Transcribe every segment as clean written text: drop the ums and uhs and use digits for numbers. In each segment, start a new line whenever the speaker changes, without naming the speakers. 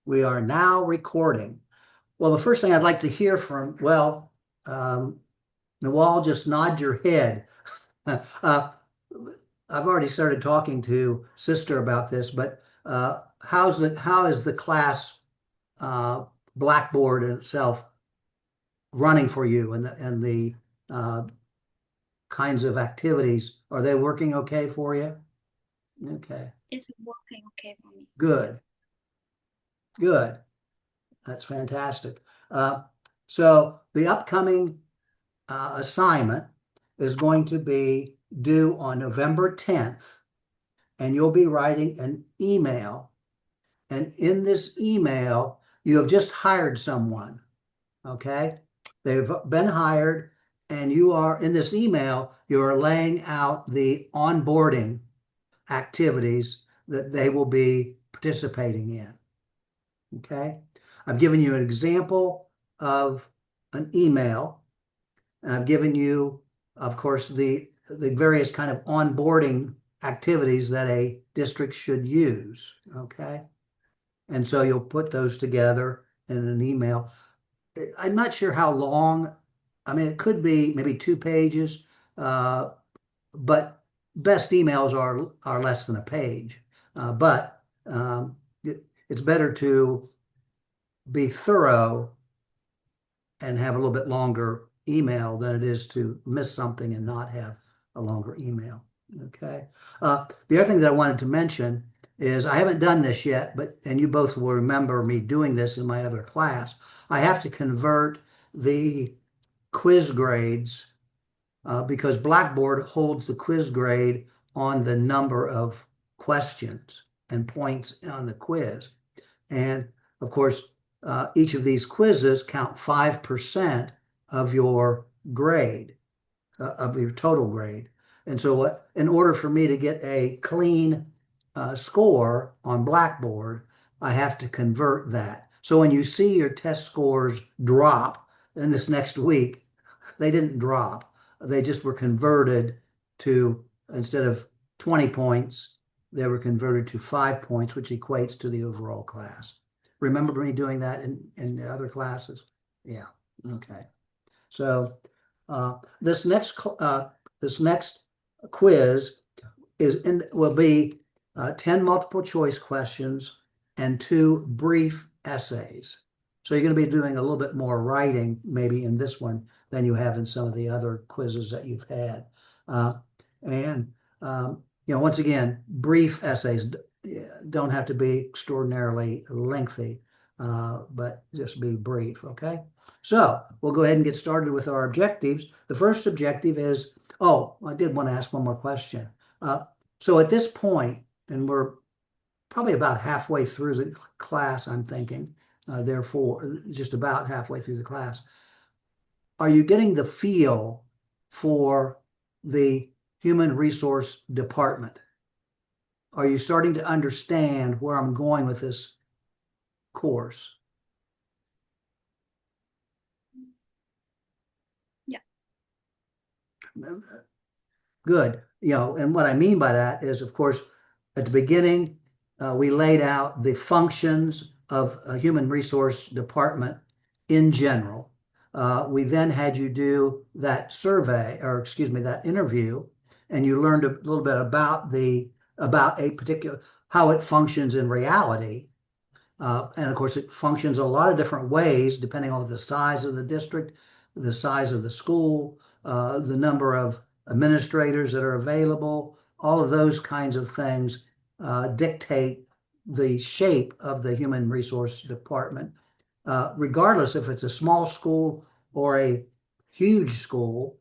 We are now recording. Well, the first thing I'd like to hear from, Nawal, just nod your head. Uh, I've already started talking to Sister about this, but how is the class uh, Blackboard in itself running for you and the uh, kinds of activities? Are they working okay for you? Okay,
It's working okay for me.
good, good. That's fantastic. Uh, so the upcoming assignment is going to be due on November 10th, and you'll be writing an email. And in this email, you have just hired someone, okay? They've been hired, and you are in this email, you are laying out the onboarding activities that they will be participating in, okay? I've given you an example of an email. I've given you, of course, the various kind of onboarding activities that a district should use. Okay. And so you'll put those together in an email. I'm not sure how long. I mean, it could be maybe 2 pages, uh, but best emails are less than a page. But it's better to be thorough and have a little bit longer email than it is to miss something and not have a longer email. Okay. The other thing that I wanted to mention is I haven't done this yet, and you both will remember me doing this in my other class. I have to convert the quiz grades because Blackboard holds the quiz grade on the number of questions and points on the quiz. And of course, each of these quizzes count 5% of your grade, of your total grade. And so, in order for me to get a clean score on Blackboard, I have to convert that. So when you see your test scores drop in this next week, they didn't drop. They just were converted to, instead of 20 points, they were converted to 5 points, which equates to the overall class. Remember me doing that in the other classes? Yeah. Okay. So uh, this next this next quiz will be 10 multiple choice questions and 2 brief essays. So you're going to be doing a little bit more writing maybe in this one than you have in some of the other quizzes that you've had. Uh, and once again, brief essays don't have to be extraordinarily lengthy, but just be brief. Okay. So we'll go ahead and get started with our objectives. The first objective is, oh, I did want to ask one more question. So at this point, and we're probably about halfway through the class, I'm thinking, therefore, just about halfway through the class, are you getting the feel for the human resource department? Are you starting to understand where I'm going with this course?
Yeah.
Good. And what I mean by that is, of course, at the beginning, we laid out the functions of a human resource department in general. We then had you do that survey, or excuse me, that interview, and you learned a little bit about a particular how it functions in reality. And of course, it functions a lot of different ways depending on the size of the district, the size of the school, the number of administrators that are available. All of those kinds of things dictate the shape of the human resource department. Regardless if it's a small school or a huge school,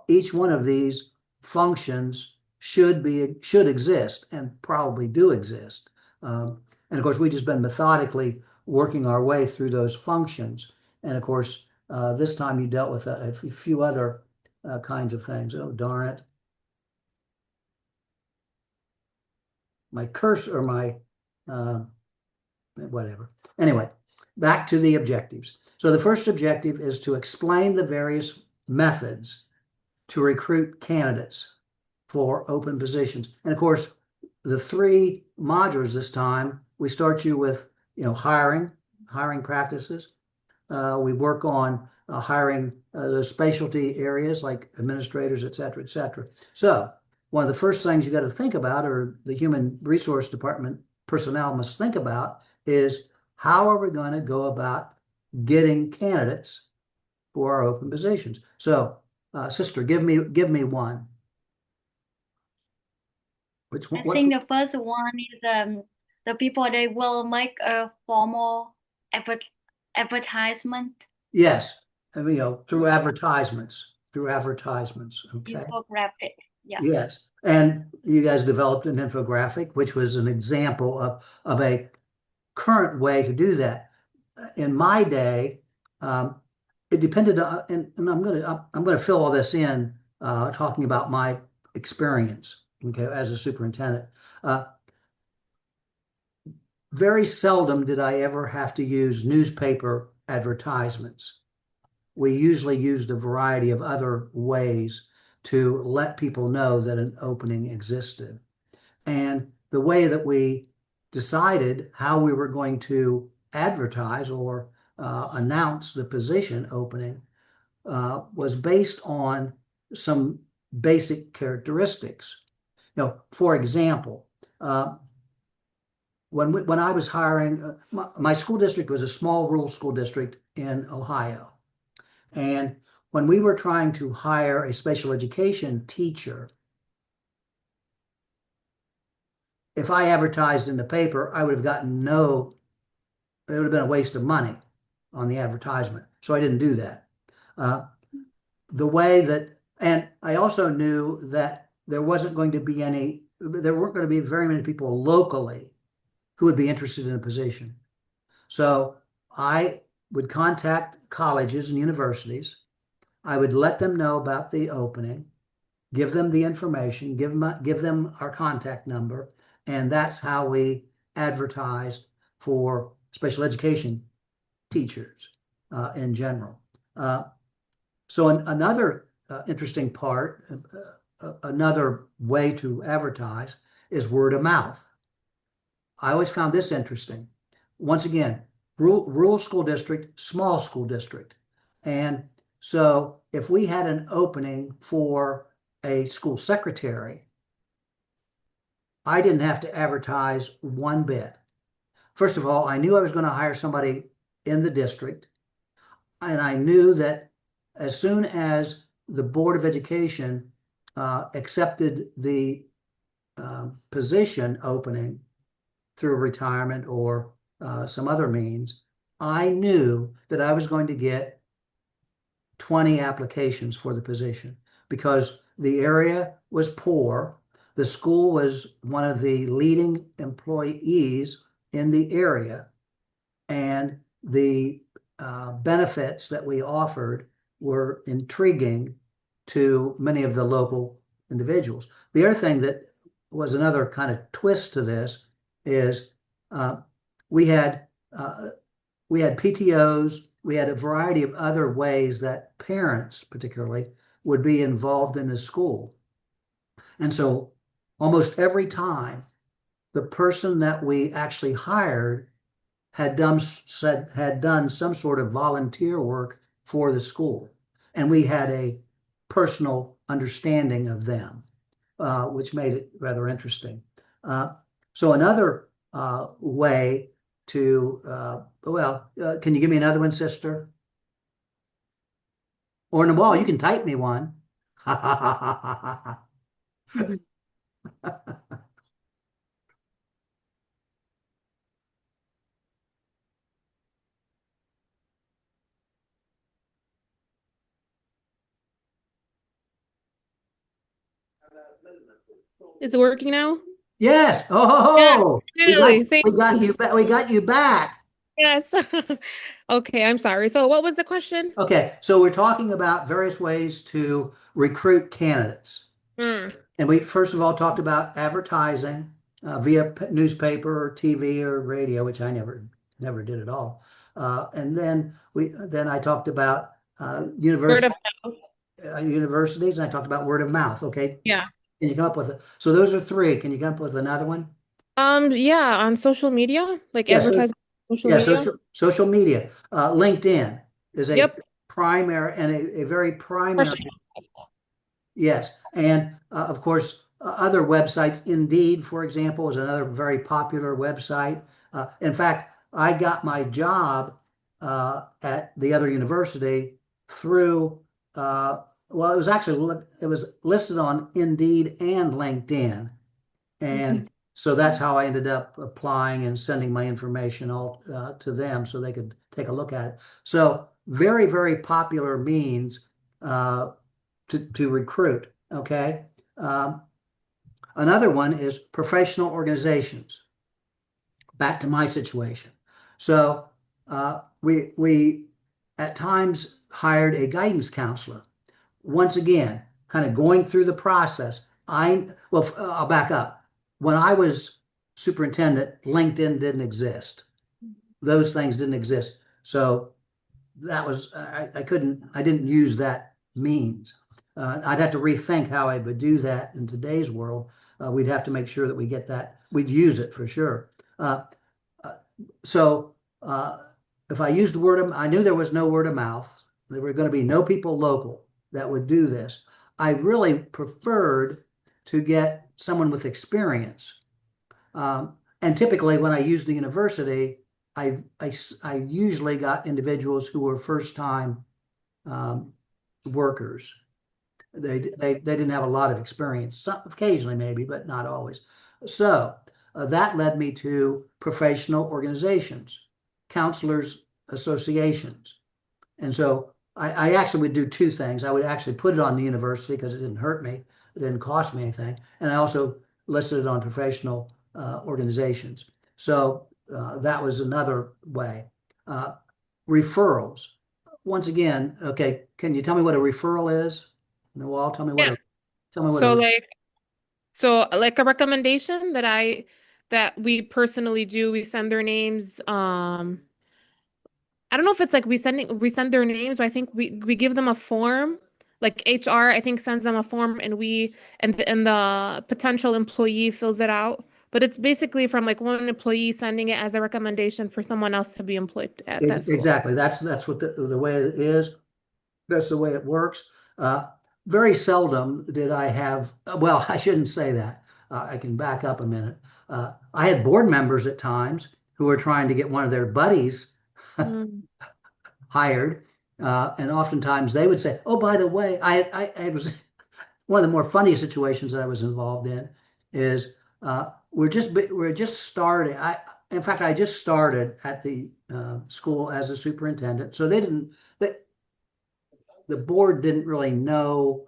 each one of these functions should exist and probably do exist. And of course, we've just been methodically working our way through those functions. And of course, this time you dealt with a few other kinds of things. Oh, darn it. My cursor or my uh, whatever. Anyway, back to the objectives. So the first objective is to explain the various methods to recruit candidates for open positions. And of course, the 3 modules this time, we start you with hiring practices. We work on hiring those specialty areas like administrators, et cetera, et cetera. So one of the first things you got to think about, or the human resource department personnel must think about, is how are we going to go about getting candidates for our open positions? So, sister, give me one. Which one?
I
What's
think the first one is the people they will make a formal advert advertisement,
yes, through advertisements. Okay.
infographic. Yeah.
Yes. And you guys developed an infographic, which was an example of a current way to do that. In my day, it depended on, and I'm gonna fill all this in, talking about my experience, okay, as a superintendent. Uh, Very seldom did I ever have to use newspaper advertisements. We usually used a variety of other ways to let people know that an opening existed. And the way that we decided how we were going to advertise or announce the position opening was based on some basic characteristics. For example, when I was hiring, my school district was a small rural school district in Ohio. And when we were trying to hire a special education teacher, if I advertised in the paper, I would have gotten it would have been a waste of money on the advertisement. So I didn't do that. Uh, the way that, and I also knew that there weren't going to be very many people locally who would be interested in a position. So I would contact colleges and universities. I would let them know about the opening, give them the information, give them our contact number, and that's how we advertised for special education teachers in general. So another interesting part, another way to advertise is word of mouth. I always found this interesting. Once again, rural school district, small school district. And so if we had an opening for a school secretary, I didn't have to advertise one bit. First of all, I knew I was going to hire somebody in the district, and I knew that as soon as the Board of Education accepted the position opening through retirement or some other means, I knew that I was going to get 20 applications for the position because the area was poor. The school was one of the leading employees in the area, and the benefits that we offered were intriguing to many of the local individuals. The other thing that was another kind of twist to this is uh, we had uh, we had PTOs, we had a variety of other ways that parents, particularly, would be involved in the school. And so almost every time the person that we actually hired had done some sort of volunteer work for the school, and we had a personal understanding of them, which made it rather interesting. Uh, so another way to can you give me another one, sister? Or in the wall, you can type me one.
It's working now?
Yes.
Yes,
Oh,
finally. Thank
we got
you.
you back. We got you back.
Yes. Okay, I'm sorry. So what was the question?
Okay, so we're talking about various ways to recruit candidates.
Hmm.
And we first of all talked about advertising via newspaper or TV or radio, which I never did at all. And then I talked about
Word of mouth.
universities, and I talked about word of mouth. Okay,
Yeah.
can you come up with it? So those are three. Can you come up with another one?
Yeah, on social media, like
Yeah. So
advertising. Social
Yeah,
media?
social media. LinkedIn is a
Yep.
primary and a very
For sure.
primary. Yes, and of course, other websites. Indeed, for example, is another very popular website. In fact, I got my job at the other university through. Well, it was listed on Indeed and LinkedIn, and so that's how I ended up applying and sending my information all to them so they could take a look at it. So very, very popular means. Uh, to recruit. Okay. Um, Another one is professional organizations. Back to my situation. So we at times hired a guidance counselor. Once again, kind of going through the process. I'll back up. When I was superintendent, LinkedIn didn't exist. Those things didn't exist. So that was I didn't use that means. I'd have to rethink how I would do that in today's world. We'd have to make sure that we get that. We'd use it for sure. Uh, uh, so if I used I knew there was no word of mouth. There were going to be no people local that would do this. I really preferred to get someone with experience. And typically, when I used the university, I usually got individuals who were first time workers. They didn't have a lot of experience, some, occasionally maybe, but not always. So that led me to professional organizations, counselors associations. And so I actually would do two things. I would actually put it on the university because it didn't hurt me, it didn't cost me anything. And I also listed it on professional organizations. So that was another way. Uh, Referrals. Once again, okay, can you tell me what a referral is? Noel,
Yeah.
tell me what
So
a
like a recommendation that we personally do, we send their names. I don't know if it's like we send their names, but I think we give them a form. Like HR, I think sends them a form and the potential employee fills it out. But it's basically from like one employee sending it as a recommendation for someone else to be employed at that school.
exactly. That's what the way it is. That's the way it works. Uh, Very seldom did I have, well, I shouldn't say that. I can back up a minute. I had board members at times who were trying to get one of their buddies
Mm.
hired. And oftentimes they would say, oh, by the way, I was one of the more funny situations that I was involved in is we're just starting. In fact, I just started at the school as a superintendent. So they, the board didn't really know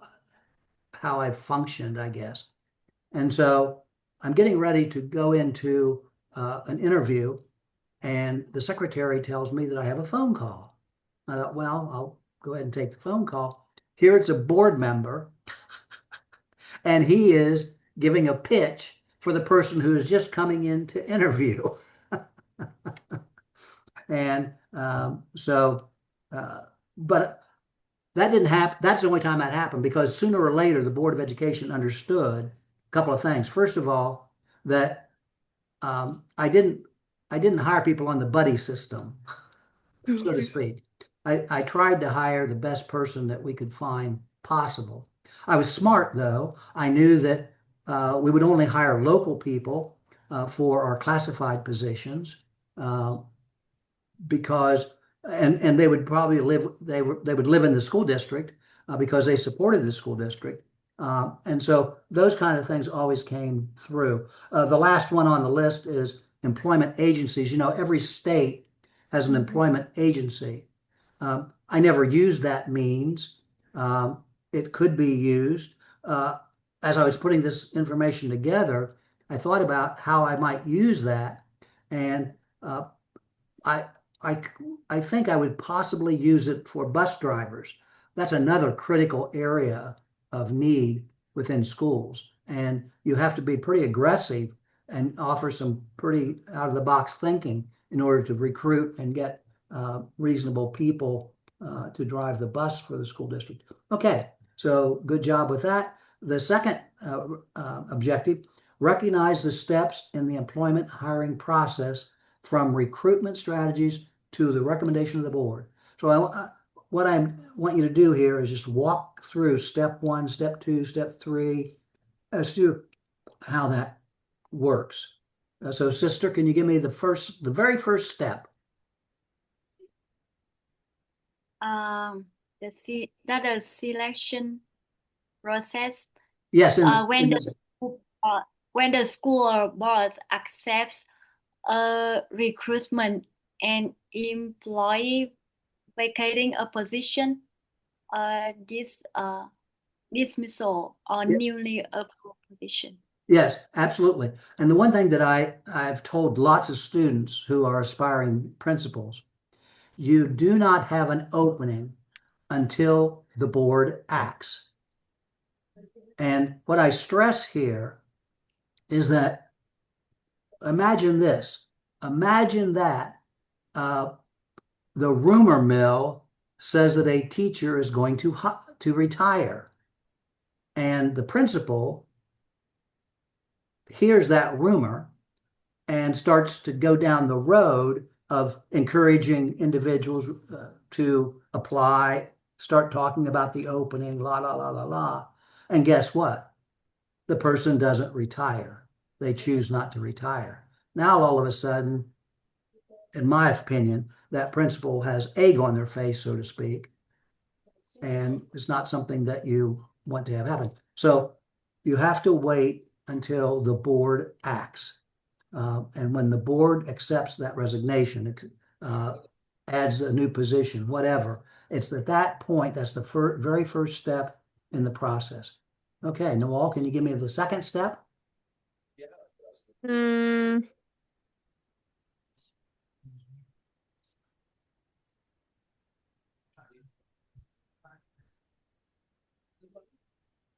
how I functioned, I guess. And so I'm getting ready to go into an interview, and the secretary tells me that I have a phone call. I thought, well, I'll go ahead and take the phone call. Here it's a board member, and he is giving a pitch for the person who is just coming in to interview. And uh, but that didn't happen. That's the only time that happened because sooner or later the Board of Education understood a couple of things. First of all, that um, I didn't I didn't hire people on the buddy system, so to
Okay.
speak. I tried to hire the best person that we could find possible. I was smart though. I knew that we would only hire local people for our classified positions. Uh, because and they would probably they would live in the school district because they supported the school district. And so those kind of things always came through. The last one on the list is employment agencies. You know, every state has an
Mhm.
employment agency. I never used that means. Um, it could be used. Uh, as I was putting this information together, I thought about how I might use that, and uh, I, I, I think I would possibly use it for bus drivers. That's another critical area of need within schools. And you have to be pretty aggressive and offer some pretty out of the box thinking in order to recruit and get reasonable people to drive the bus for the school district. Okay, so good job with that. The second objective, recognize the steps in the employment hiring process from recruitment strategies to the recommendation of the board. So what I want you to do here is just walk through step 1, step 2, step 3, as to how that works. So sister, can you give me the very first step?
The selection process.
Yes,
When the school board accepts a recruitment and employee vacating a position, dismissal or newly approved position.
Yes, absolutely. And the one thing that I've told lots of students who are aspiring principals, you do not have an opening until the board acts. And what I stress here is that imagine this. Imagine that the rumor mill says that a teacher is going to retire. And the principal hears that rumor and starts to go down the road of encouraging individuals to apply, start talking about the opening, la, la, la, la, la. And guess what? The person doesn't retire. They choose not to retire. Now, all of a sudden, in my opinion, that principal has egg on their face, so to speak, and it's not something that you want to have happen. So you have to wait until the board acts. And when the board accepts that resignation, adds a new position, whatever, it's at that point, that's the very first step in the process. Okay, Noel, can you give me the second step?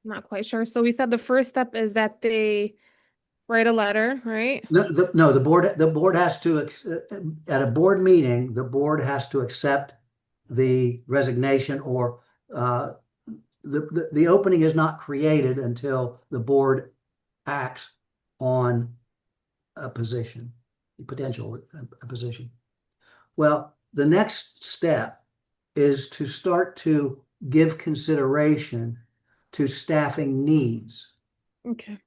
Not quite sure. So we said the first step is that they write a letter, right?
No, the board has to, at a board meeting, the board has to accept the resignation, or the opening is not created until the board acts on a position, potential position. Well, the next step is to start to give consideration to staffing needs.
Okay.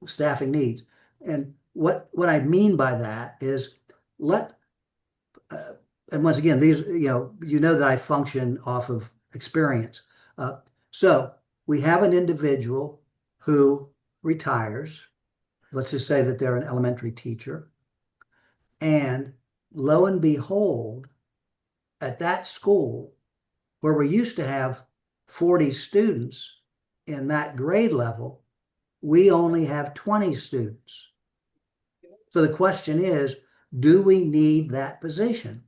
Staffing needs. And what I mean by that is and once again, these, you know that I function off of experience. So we have an individual who retires. Let's just say that they're an elementary teacher. And lo and behold, at that school, where we used to have 40 students in that grade level, we only have 20 students. So the question is, do we need that position?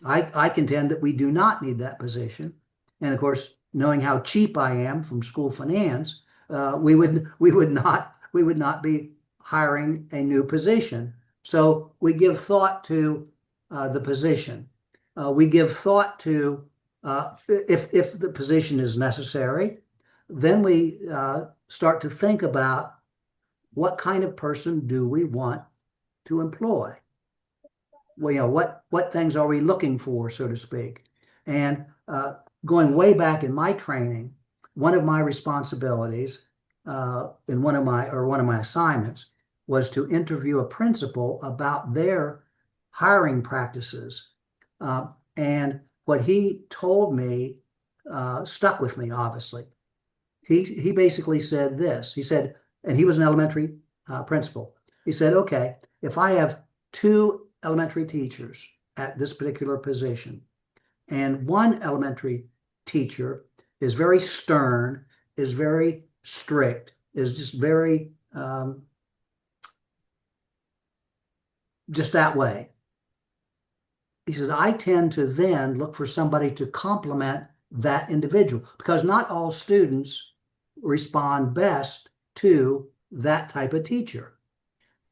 I contend that we do not need that position. And of course, knowing how cheap I am from school finance, we would not be hiring a new position. So we give thought to the position. We give thought to if the position is necessary, then we start to think about what kind of person do we want to employ. Well, what things are we looking for, so to speak? And going way back in my training, one of my responsibilities in one of my assignments was to interview a principal about their hiring practices. And what he told me stuck with me, obviously. He basically said this. He said, and he was an elementary principal. He said, okay, if I have 2 elementary teachers at this particular position, and one elementary teacher is very stern, is very strict, is just very just that way. He says, I tend to then look for somebody to complement that individual, because not all students respond best to that type of teacher.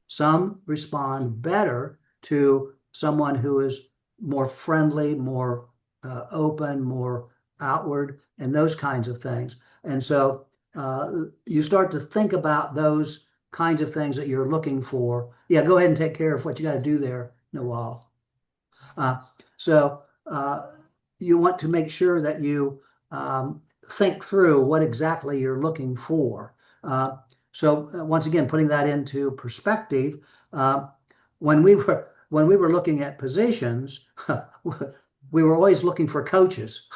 Some respond better to someone who is more friendly, more open, more outward, and those kinds of things. And so you start to think about those kinds of things that you're looking for. Yeah, go ahead and take care of what you got to do there, Nawal. So you want to make sure that you think through what exactly you're looking for. So once again, putting that into perspective, when we were looking at positions, we were always looking for coaches.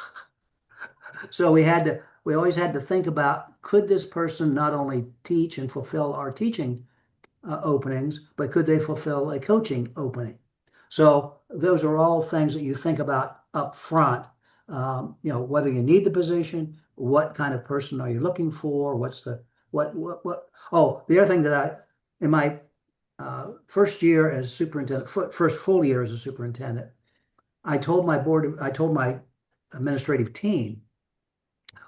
So we always had to think about, could this person not only teach and fulfill our teaching openings, but could they fulfill a coaching opening? So those are all things that you think about up front. Whether you need the position, what kind of person are you looking for? What's the what? Oh, the other thing that in my first year as superintendent, first full year as a superintendent, I told my administrative team,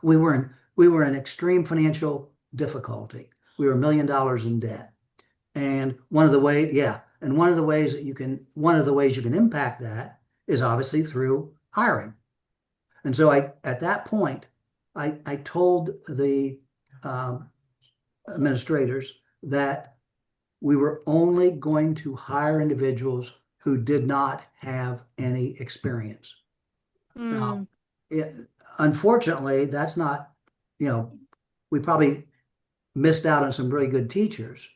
we were in extreme financial difficulty. We were $1 million in debt. And one of the ways you can impact that is obviously through hiring. And so at that point, I told the administrators that we were only going to hire individuals who did not have any experience. Now, unfortunately, that's not, we probably missed out on some really good teachers,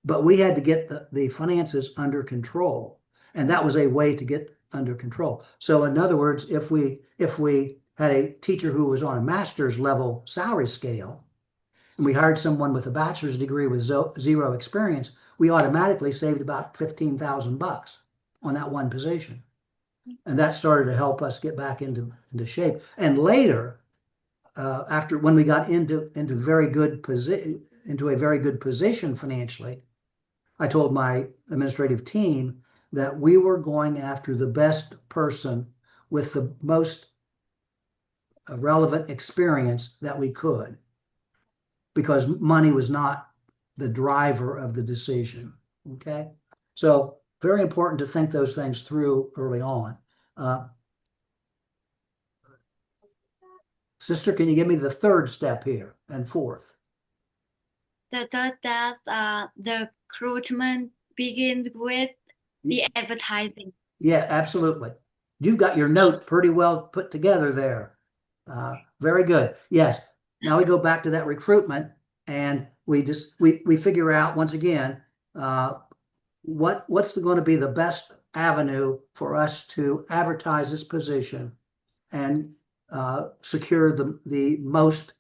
but we had to get the finances under control. And that was a way to get under control. So in other words, if we had a teacher who was on a master's level salary scale, and we hired someone with a bachelor's degree with zero experience, we automatically saved about $15,000 on that one position. And that started to help us get back into shape. And later, when we got into a very good position financially, I told my administrative team that we were going after the best person with the most relevant experience that we could, because money was not the driver of the decision. Okay, so very important to think those things through early on. Sister, can you give me the third step here and fourth?
The third step, the recruitment begins with the advertising.
Yeah, absolutely. You've got your notes pretty well put together there. Very good. Yes. Now we go back to that recruitment, and we figure out once again what's going to be the best avenue for us to advertise this position and secure the most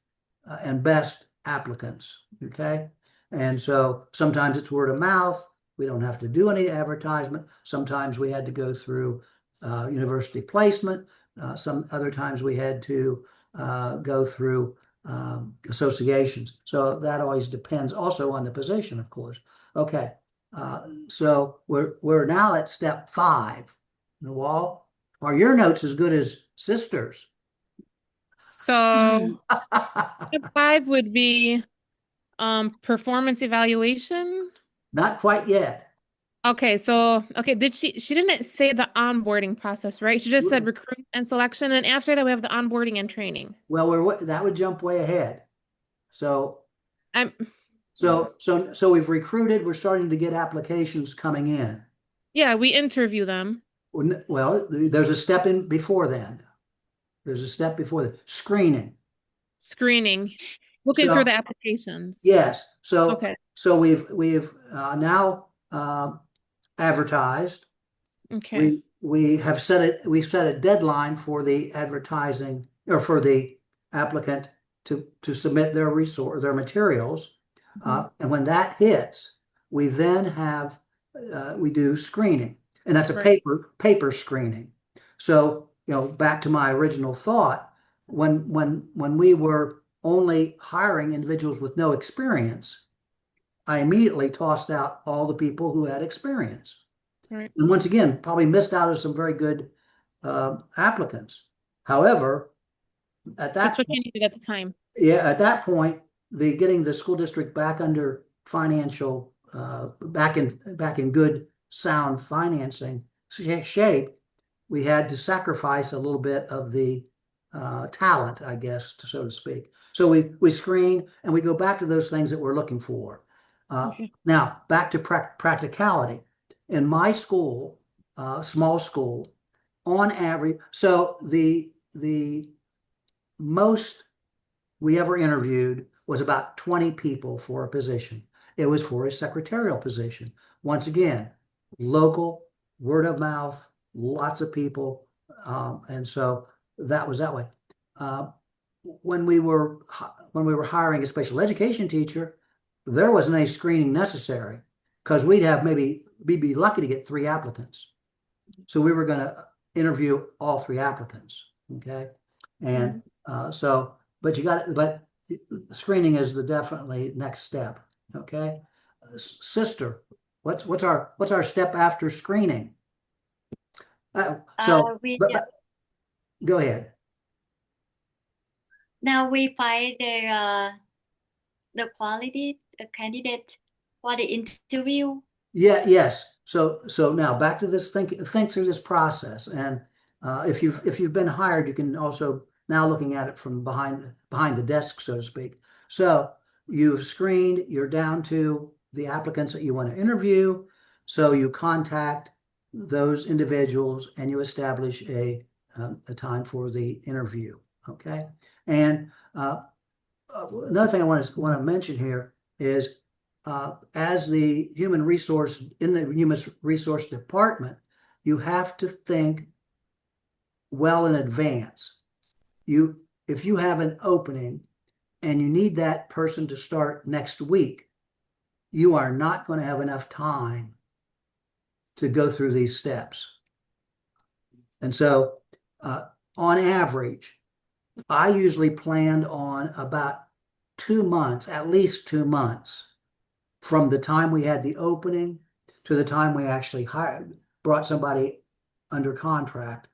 and best applicants. Okay. And so sometimes it's word of mouth. We don't have to do any advertisement. Sometimes we had to go through university placement. Some other times we had to go through associations. So that always depends also on the position, of course. Okay. So we're now at step 5. Nawal, are your notes as good as Sister's?
So step 5 would be performance evaluation.
Not quite yet.
Okay, she didn't say the onboarding process, right? She just said recruit and selection, and after that we have the onboarding and training.
Well, that would jump way ahead. So
I'm
so we've recruited, we're starting to get applications coming in.
Yeah, we interview them.
Well, there's a step in before then. There's a step before the screening.
Looking through the applications.
Yes. So
okay.
So we've now advertised.
Okay.
We've set a deadline for the advertising, or for the applicant to submit their materials. And when that hits, we then we do screening, and that's a paper screening. So, back to my original thought, when we were only hiring individuals with no experience, I immediately tossed out all the people who had experience.
Right.
And once again, probably missed out on some very good applicants. However,
that's what you needed at the time.
Yeah, at that point, getting the school district back under financial, back in good, sound financing shape, we had to sacrifice a little bit of the talent, I guess, so to speak. So we screen, and we go back to those things that we're looking for.
Okay.
Now, back to practicality. In my school, small school, on average, so the most we ever interviewed was about 20 people for a position. It was for a secretarial position. Once again, local, word of mouth, lots of people. And so that was that way. Uh, when we were hiring a special education teacher, there wasn't any screening necessary because we'd be lucky to get 3 applicants. So we were going to interview all 3 applicants. Okay. And so, but screening is the definitely next step. Okay. Sister, what's our step after screening?
We
But go ahead.
now we find the quality candidate for the interview.
Yeah, yes. So now back to this, think through this process. And if you've been hired, you can also now looking at it from behind the desk, so to speak. So you've screened, you're down to the applicants that you want to interview. So you contact those individuals and you establish a time for the interview. Okay. And another thing I want to mention here is as the human resource department, you have to think well in advance. If you have an opening and you need that person to start next week, you are not going to have enough time to go through these steps. And so, on average, I usually planned on about 2 months, at least 2 months, from the time we had the opening to the time we actually brought somebody under contract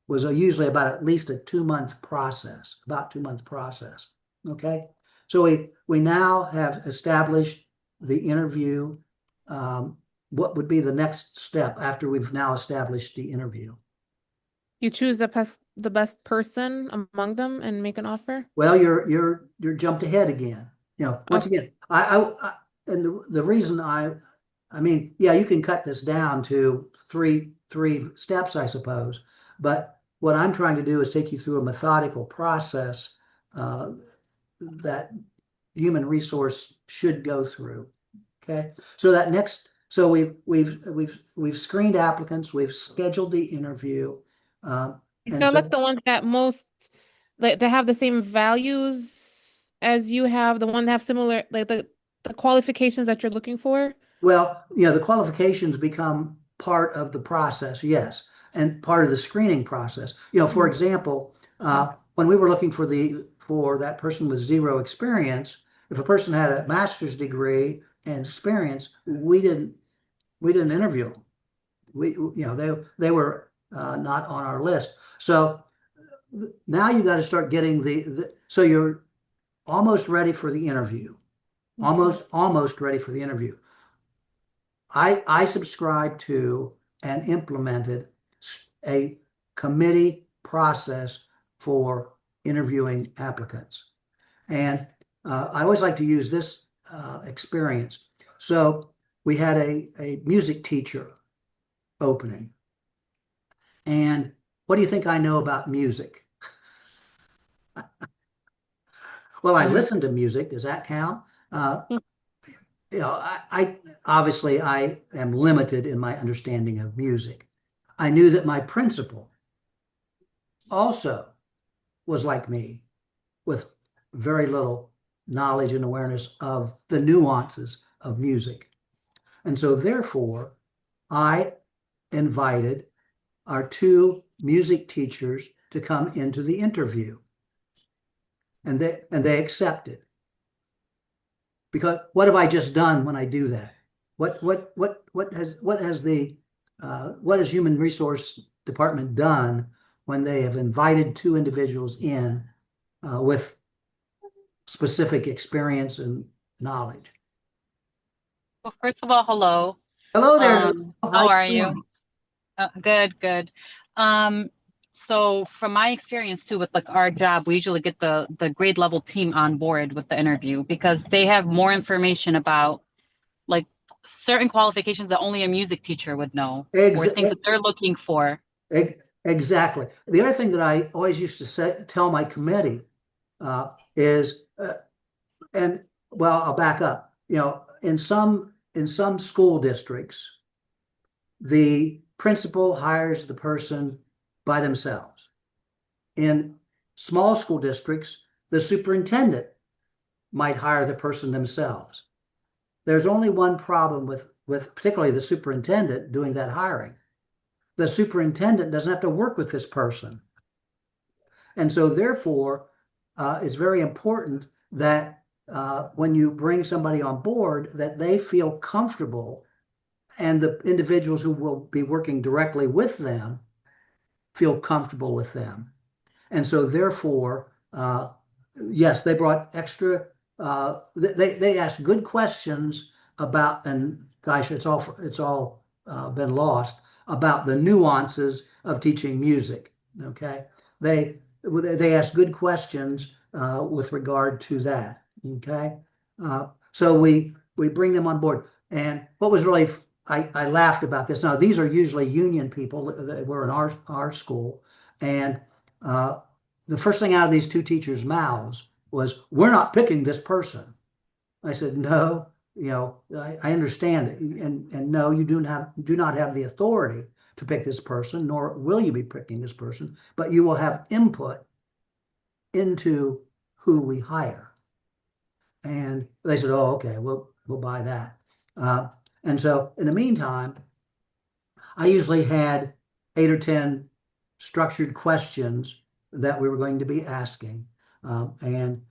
was usually about at least a 2 month process, about 2 month process. Okay. So we now have established the interview. What would be the next step after we've now established the interview?
You choose the best person among them and make an offer?
Well, you're jumped ahead again. Once again, and the reason I mean, yeah, you can cut this down to three steps, I suppose. But what I'm trying to do is take you through a methodical process that human resource should go through. Okay, so we've screened applicants, we've scheduled the interview, and
I
so
like the ones that most like they have the same values as you have, the one that have similar like the qualifications that you're looking for.
well, the qualifications become part of the process, yes, and part of the screening process. For example, when we were looking for that person with zero experience, if a person had a master's degree and experience, we didn't interview them. They were not on our list. So now you got to start getting so you're almost ready for the interview. Almost ready for the interview. I subscribe to and implemented a committee process for interviewing applicants. And I always like to use this experience. So we had a music teacher opening. And what do you think I know about music? Well, I listen to music. Does that count? I obviously I am limited in my understanding of music. I knew that my principal also was like me, with very little knowledge and awareness of the nuances of music. And so therefore, I invited our 2 music teachers to come into the interview. And they accepted. Because what have I just done when I do that? What has human resource department done when they have invited 2 individuals in with specific experience and knowledge?
Well, first of all, hello.
Hello there.
How are you? Good, good. So from my experience too, with like our job, we usually get the grade level team on board with the interview because they have more information about like certain qualifications that only a music teacher would know,
Ex
or things that they're looking for?
exactly. The other thing that I always used to tell my committee is, and well, I'll back up. In some school districts, the principal hires the person by themselves. In small school districts, the superintendent might hire the person themselves. There's only one problem with particularly the superintendent doing that hiring. The superintendent doesn't have to work with this person. And so therefore, it's very important that when you bring somebody on board, that they feel comfortable, and the individuals who will be working directly with them feel comfortable with them. And so therefore, yes, they brought extra, they asked good questions about, and gosh, it's all been lost, about the nuances of teaching music. Okay. They asked good questions with regard to that. Okay. So we bring them on board. And what was really, I laughed about this. Now, these are usually union people that were in our school. And the first thing out of these two teachers' mouths was, "We're not picking this person." I said, "No, I understand it, and no, you do not have the authority to pick this person, nor will you be picking this person, but you will have input into who we hire." And they said, "Oh, okay, we'll buy that." And so in the meantime, I usually had 8 or 10 structured questions that we were going to be asking. And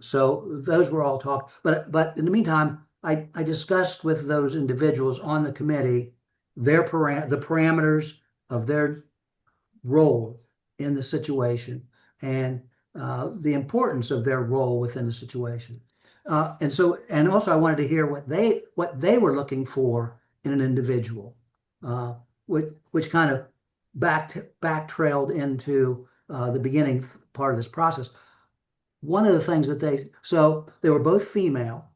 so those were all talked. But in the meantime, I discussed with those individuals on the committee the parameters of their role in the situation, and the importance of their role within the situation. And also I wanted to hear what they were looking for in an individual, which kind of back-trailed into the beginning part of this process. One of the things so they were both female.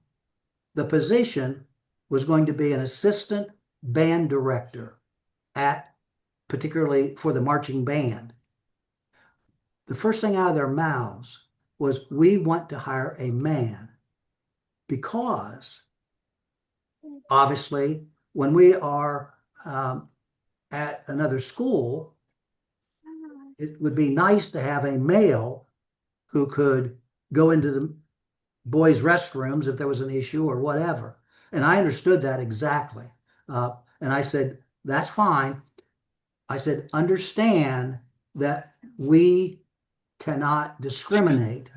The position was going to be an assistant band director particularly for the marching band. The first thing out of their mouths was, "We want to hire a man," because obviously when we are at another school, it would be nice to have a male who could go into the boys' restrooms if there was an issue or whatever. And I understood that exactly. And I said, "That's fine." I said, "Understand that we cannot discriminate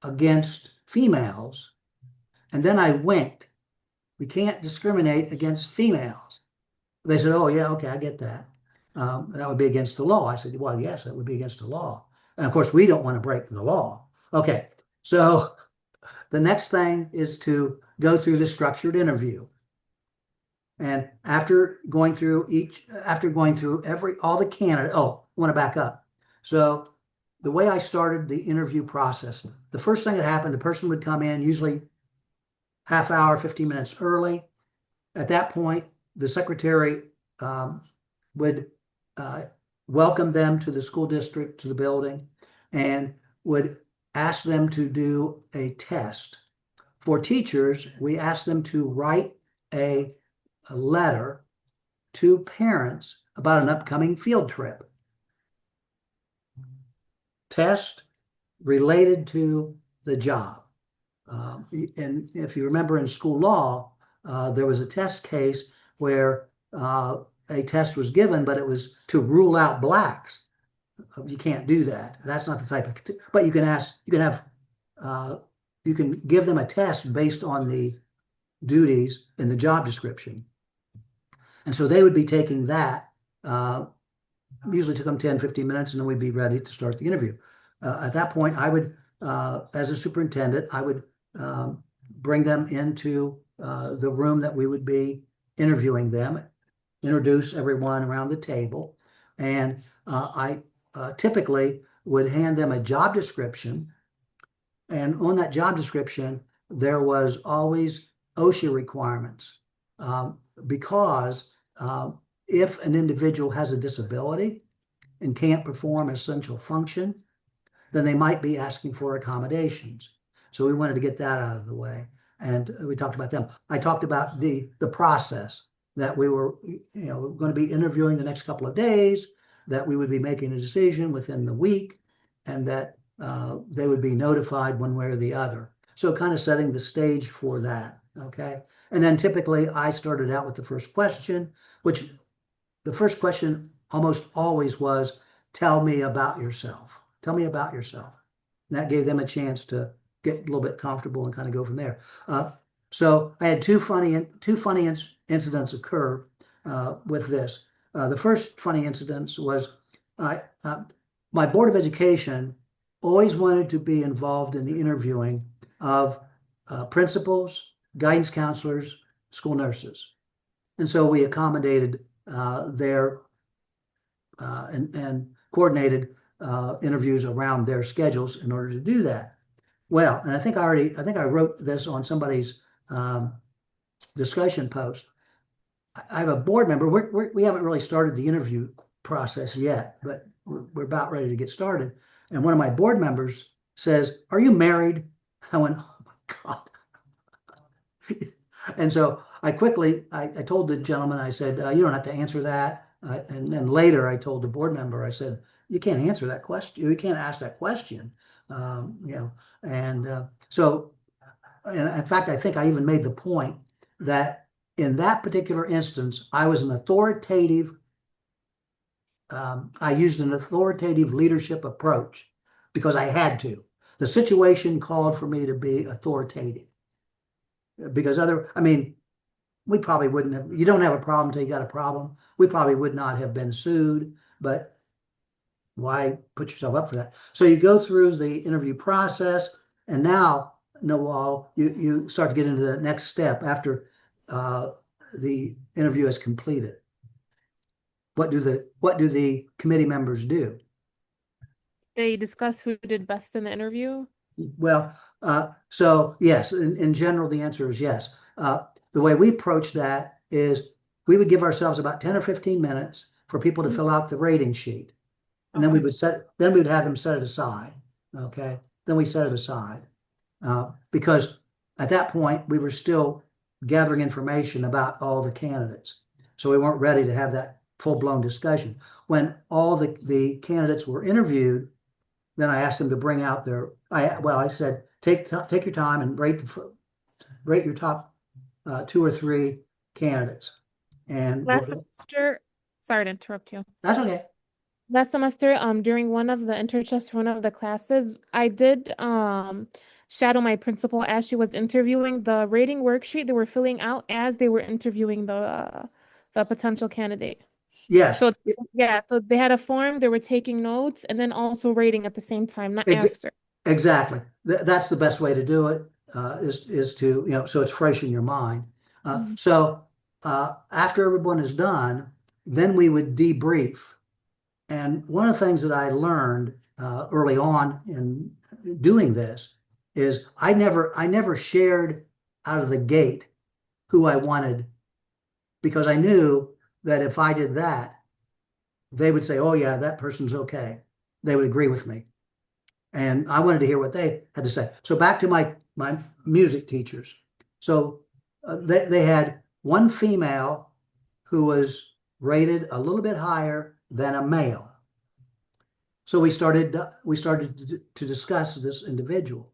against females." And then I winked. "We can't discriminate against females." They said, "Oh, yeah, okay, I get that. That would be against the law." I said, "Well, yes, that would be against the law. And of course, we don't want to break the law." Okay, so the next thing is to go through the structured interview. And after going through all the candidates, I want to back up. So the way I started the interview process, the first thing that happened, the person would come in usually half hour, 15 minutes early. At that point, the secretary would welcome them to the school district, to the building, and would ask them to do a test. For teachers, we asked them to write a letter to parents about an upcoming field trip. Test related to the job. And if you remember in school law, there was a test case where a test was given, but it was to rule out blacks. You can't do that. That's not the type of, but you can give them a test based on the duties in the job description. And so they would be taking that, usually took them 10, 15 minutes, and then we'd be ready to start the interview. At that point, I would, as a superintendent, I would bring them into the room that we would be interviewing them, introduce everyone around the table, and I typically would hand them a job description. And on that job description, there was always OSHA requirements, because if an individual has a disability and can't perform essential function, then they might be asking for accommodations. So we wanted to get that out of the way. And we talked about them. I talked about the process that we were, going to be interviewing the next couple of days, that we would be making a decision within the week, and that they would be notified one way or the other. So kind of setting the stage for that. Okay. And then typically I started out with the first question, which the first question almost always was, tell me about yourself. Tell me about yourself. And that gave them a chance to get a little bit comfortable and kind of go from there. So I had two funny incidents occur with this. The first funny incident was my Board of Education always wanted to be involved in the interviewing of principals, guidance counselors, school nurses. And so we accommodated their and coordinated interviews around their schedules in order to do that. Well, and I think I wrote this on somebody's discussion post. I have a board member. We haven't really started the interview process yet, but we're about ready to get started. And one of my board members says, "Are you married?" I went, "Oh my God." And so I told the gentleman, I said, "You don't have to answer that." And then later I told the board member, I said, "You can't answer that question. You can't ask that question." So in fact, I think I even made the point that in that particular instance, I was an authoritative, I used an authoritative leadership approach because I had to. The situation called for me to be authoritative. Because we probably wouldn't have, you don't have a problem until you got a problem. We probably would not have been sued, but why put yourself up for that? So you go through the interview process, and now, Noel, you start to get into the next step after the interview is completed. What do the committee members do?
They discuss who did best in the interview.
Well, so yes, in general, the answer is yes. The way we approach that is we would give ourselves about 10 or 15 minutes for people to fill out the rating sheet. And then we would have them set it aside. Okay. Then we set it aside. Because at that point we were still gathering information about all the candidates. So we weren't ready to have that full-blown discussion. When all the candidates were interviewed, then I asked them to bring out I said, take your time and rate your top 2 or 3 candidates. And
Last semester, sorry to interrupt you.
that's okay.
Last semester, during one of the internships for one of the classes, I did shadow my principal as she was interviewing. The rating worksheet they were filling out as they were interviewing the potential candidate.
Yes.
So so they had a form, they were taking notes, and then also rating at the same time, not after.
Exactly. That's the best way to do it, is to, so it's fresh in your mind. So after everyone is done, then we would debrief. And one of the things that I learned early on in doing this is I never shared out of the gate who I wanted, because I knew that if I did that, they would say, "Oh yeah, that person's okay." They would agree with me. And I wanted to hear what they had to say. So back to my music teachers. So they had one female who was rated a little bit higher than a male. So we started to discuss this individual.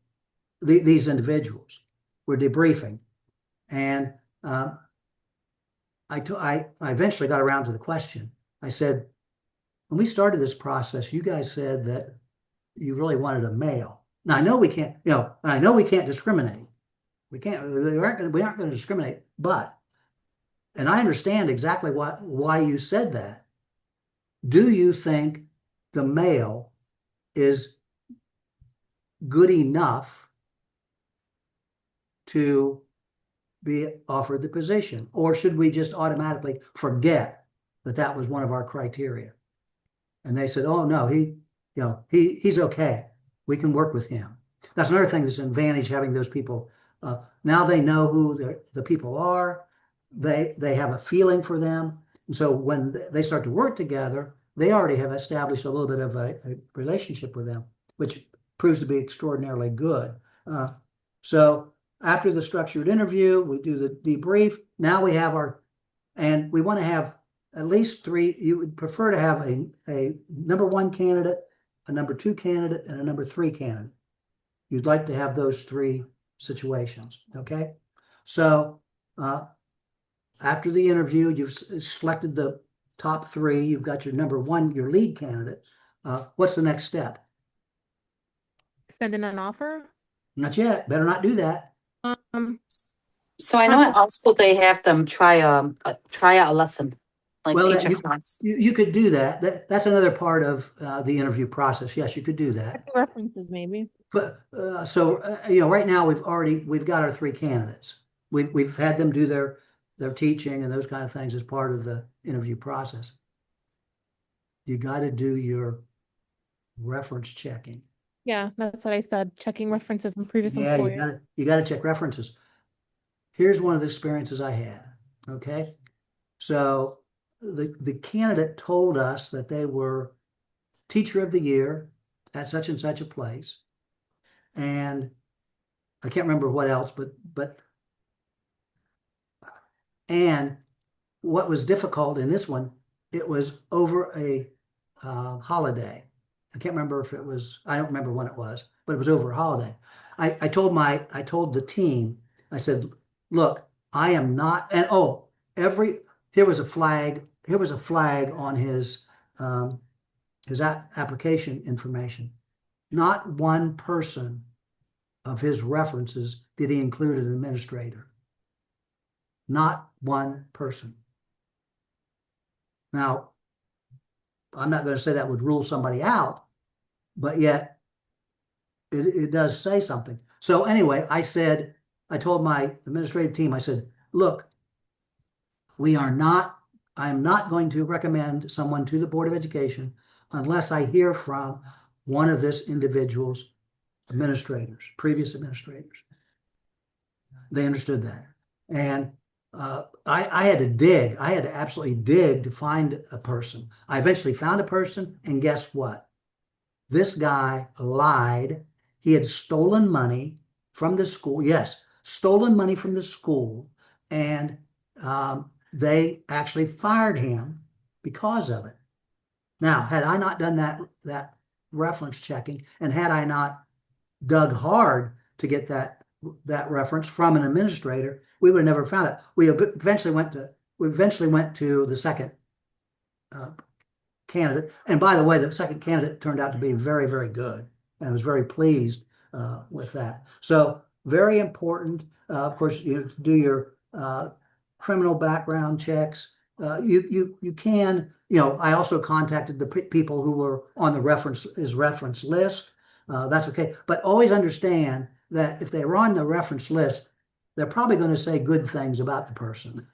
These individuals were debriefing, and I eventually got around to the question. I said, when we started this process, you guys said that you really wanted a male. Now I know we can't, I know we can't discriminate. We aren't going to discriminate, and I understand exactly why you said that. Do you think the male is good enough to be offered the position, or should we just automatically forget that was one of our criteria? And they said, "Oh no, he's okay. We can work with him." That's another thing that's an advantage, having those people Now they know who the people are. They have a feeling for them. And so when they start to work together, they already have established a little bit of a relationship with them, which proves to be extraordinarily good. So after the structured interview, we do the debrief. Now we have and we want to have at least three. You would prefer to have a number one candidate, a number two candidate, and a number three candidate. You'd like to have those three situations, okay? So after the interview, you've selected the top three. You've got your number one, your lead candidate. What's the next step?
Send in an offer.
Not yet. Better not do that.
So I know at our school they have them try a lesson, like
Well,
teach a class.
you could do that. That's another part of the interview process. Yes, you could do that.
References, maybe.
But right now we've got our three candidates. We've had them do their teaching and those kind of things as part of the interview process. You got to do your reference checking.
Yeah, that's what I said. Checking references from previous
Yeah,
employers.
you got to check references. Here's one of the experiences I had. Okay, so the candidate told us that they were teacher of the year at such and such a place, and I can't remember what else, but and what was difficult in this one, it was over a holiday. I can't remember if it was, I don't remember when it was, but it was over a holiday. I told the team, I said, look, I am not, and here was a flag on his application information. Not one person of his references did he include an administrator. Not one person. Now, I'm not going to say that would rule somebody out, but yet it does say something. So anyway, I told my administrative team, I said, look, I am not going to recommend someone to the Board of Education unless I hear from one of this individual's administrators, previous administrators. They understood that. And I had to dig. I had to absolutely dig to find a person. I eventually found a person, and guess what? This guy lied. He had stolen money from the school. Yes, stolen money from the school, and they actually fired him because of it. Now, had I not done that reference checking, and had I not dug hard to get that reference from an administrator, we would have never found it. We eventually went to the second candidate. And by the way, the second candidate turned out to be very, very good. And I was very pleased with that. So very important. Of course, you do your criminal background checks. You can, I also contacted the people who were on the reference list. That's okay. But always understand that if they were on the reference list, they're probably going to say good things about the person.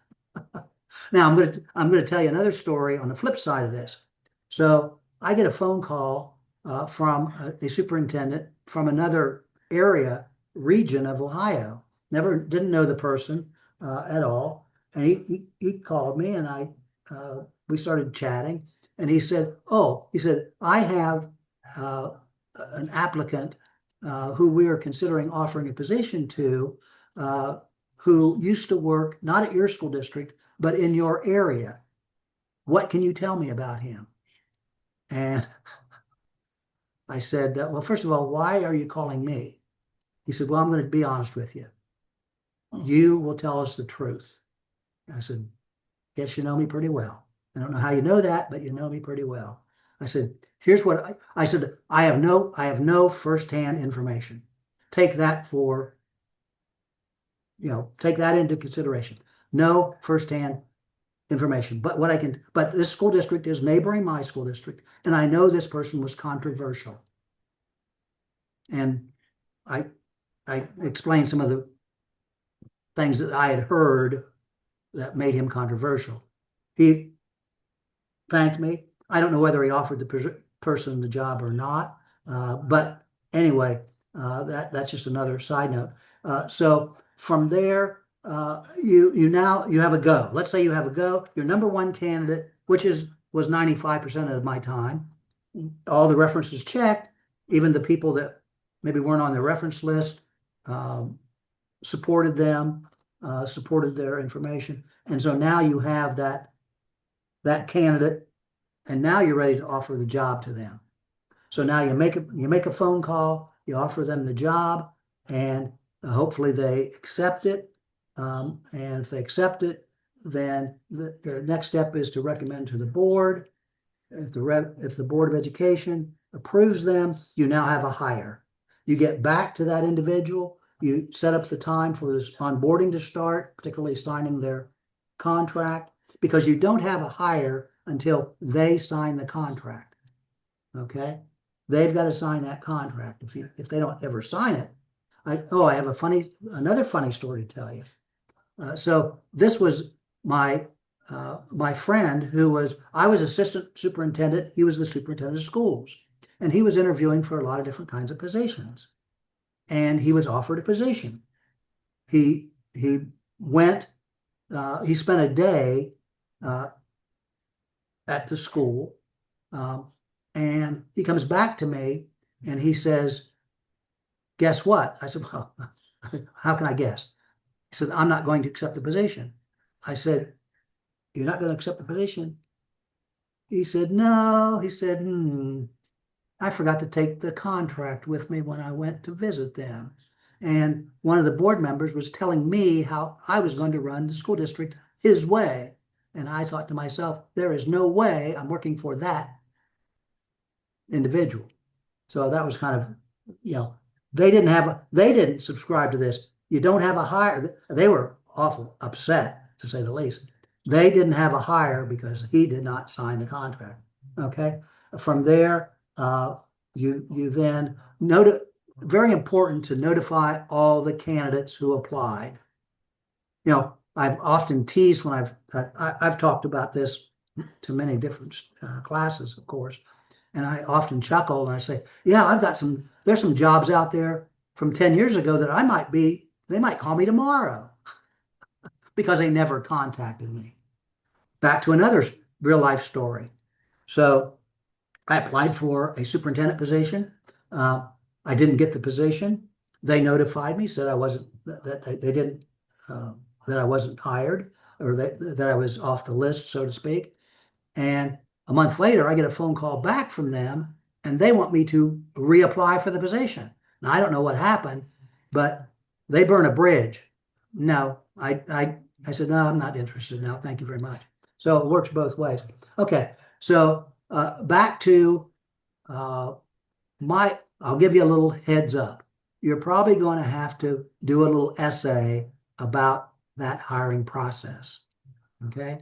Now, I'm going to tell you another story on the flip side of this. So I get a phone call from a superintendent from another region of Ohio. Didn't know the person at all, and he called me, and we started chatting, and he said, I have an applicant who we are considering offering a position to, who used to work not at your school district, but in your area. What can you tell me about him? And I said, well, first of all, why are you calling me? He said, well, I'm going to be honest with you. You will tell us the truth. I said, guess you know me pretty well. I don't know how you know that, but you know me pretty well. I said, here's what I said. I have no firsthand information. Take that into consideration. No firsthand information. But but this school district is neighboring my school district, and I know this person was controversial. And I explained some of the things that I had heard that made him controversial. He thanked me. I don't know whether he offered the person the job or not. But anyway, that's just another side note. So from there, you have a go. Let's say you have a go. Your number one candidate, which was 95% of my time, all the references checked, even the people that maybe weren't on the reference list, supported them, supported their information. And so now you have that candidate, and now you're ready to offer the job to them. So now you make a phone call, you offer them the job, and hopefully they accept it. And if they accept it, then the next step is to recommend to the board. If the Board of Education approves them, you now have a hire. You get back to that individual, you set up the time for this onboarding to start, particularly signing their contract, because you don't have a hire until they sign the contract. Okay? They've got to sign that contract. If they don't ever sign it, I have another funny story to tell you. So this was my friend I was assistant superintendent. He was the superintendent of schools, and he was interviewing for a lot of different kinds of positions, and he was offered a position. He went, he spent a day at the school, and he comes back to me and he says, guess what? I said, well, how can I guess? He said, I'm not going to accept the position. I said, you're not going to accept the position? He said, no. He said, I forgot to take the contract with me when I went to visit them. And one of the board members was telling me how I was going to run the school district his way. And I thought to myself, there is no way I'm working for that individual. So that was kind of, they didn't subscribe to this. You don't have a hire. They were awful upset, to say the least. They didn't have a hire because he did not sign the contract. Okay. From there, you then very important to notify all the candidates who applied. I've often teased when I've talked about this to many different classes, of course, and I often chuckle and I say, yeah, there's some jobs out there from 10 years ago that they might call me tomorrow because they never contacted me. Back to another real life story. So I applied for a superintendent position. I didn't get the position. They notified me, said I wasn't, that they didn't, that I wasn't hired, or that I was off the list, so to speak. And a month later, I get a phone call back from them, and they want me to reapply for the position. Now, I don't know what happened, but they burn a bridge. No, I said, no, I'm not interested now. Thank you very much. So it works both ways. Okay, so back to I'll give you a little heads up. You're probably going to have to do a little essay about that hiring process. Okay.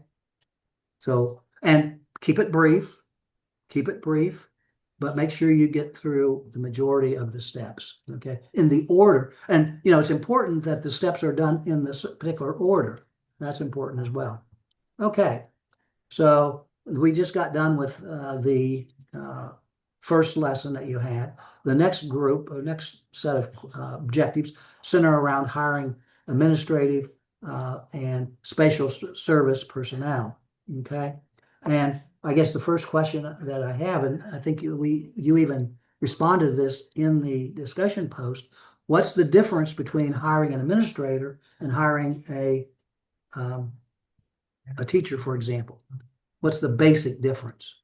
So, and keep it brief, but make sure you get through the majority of the steps. Okay. In the order. And, it's important that the steps are done in this particular order. That's important as well. Okay. So we just got done with the first lesson that you had. The next group, or next set of objectives center around hiring administrative and spatial service personnel. Okay. And I guess the first question that I have, and I think you even responded to this in the discussion post, what's the difference between hiring an administrator and hiring a teacher, for example? What's the basic difference?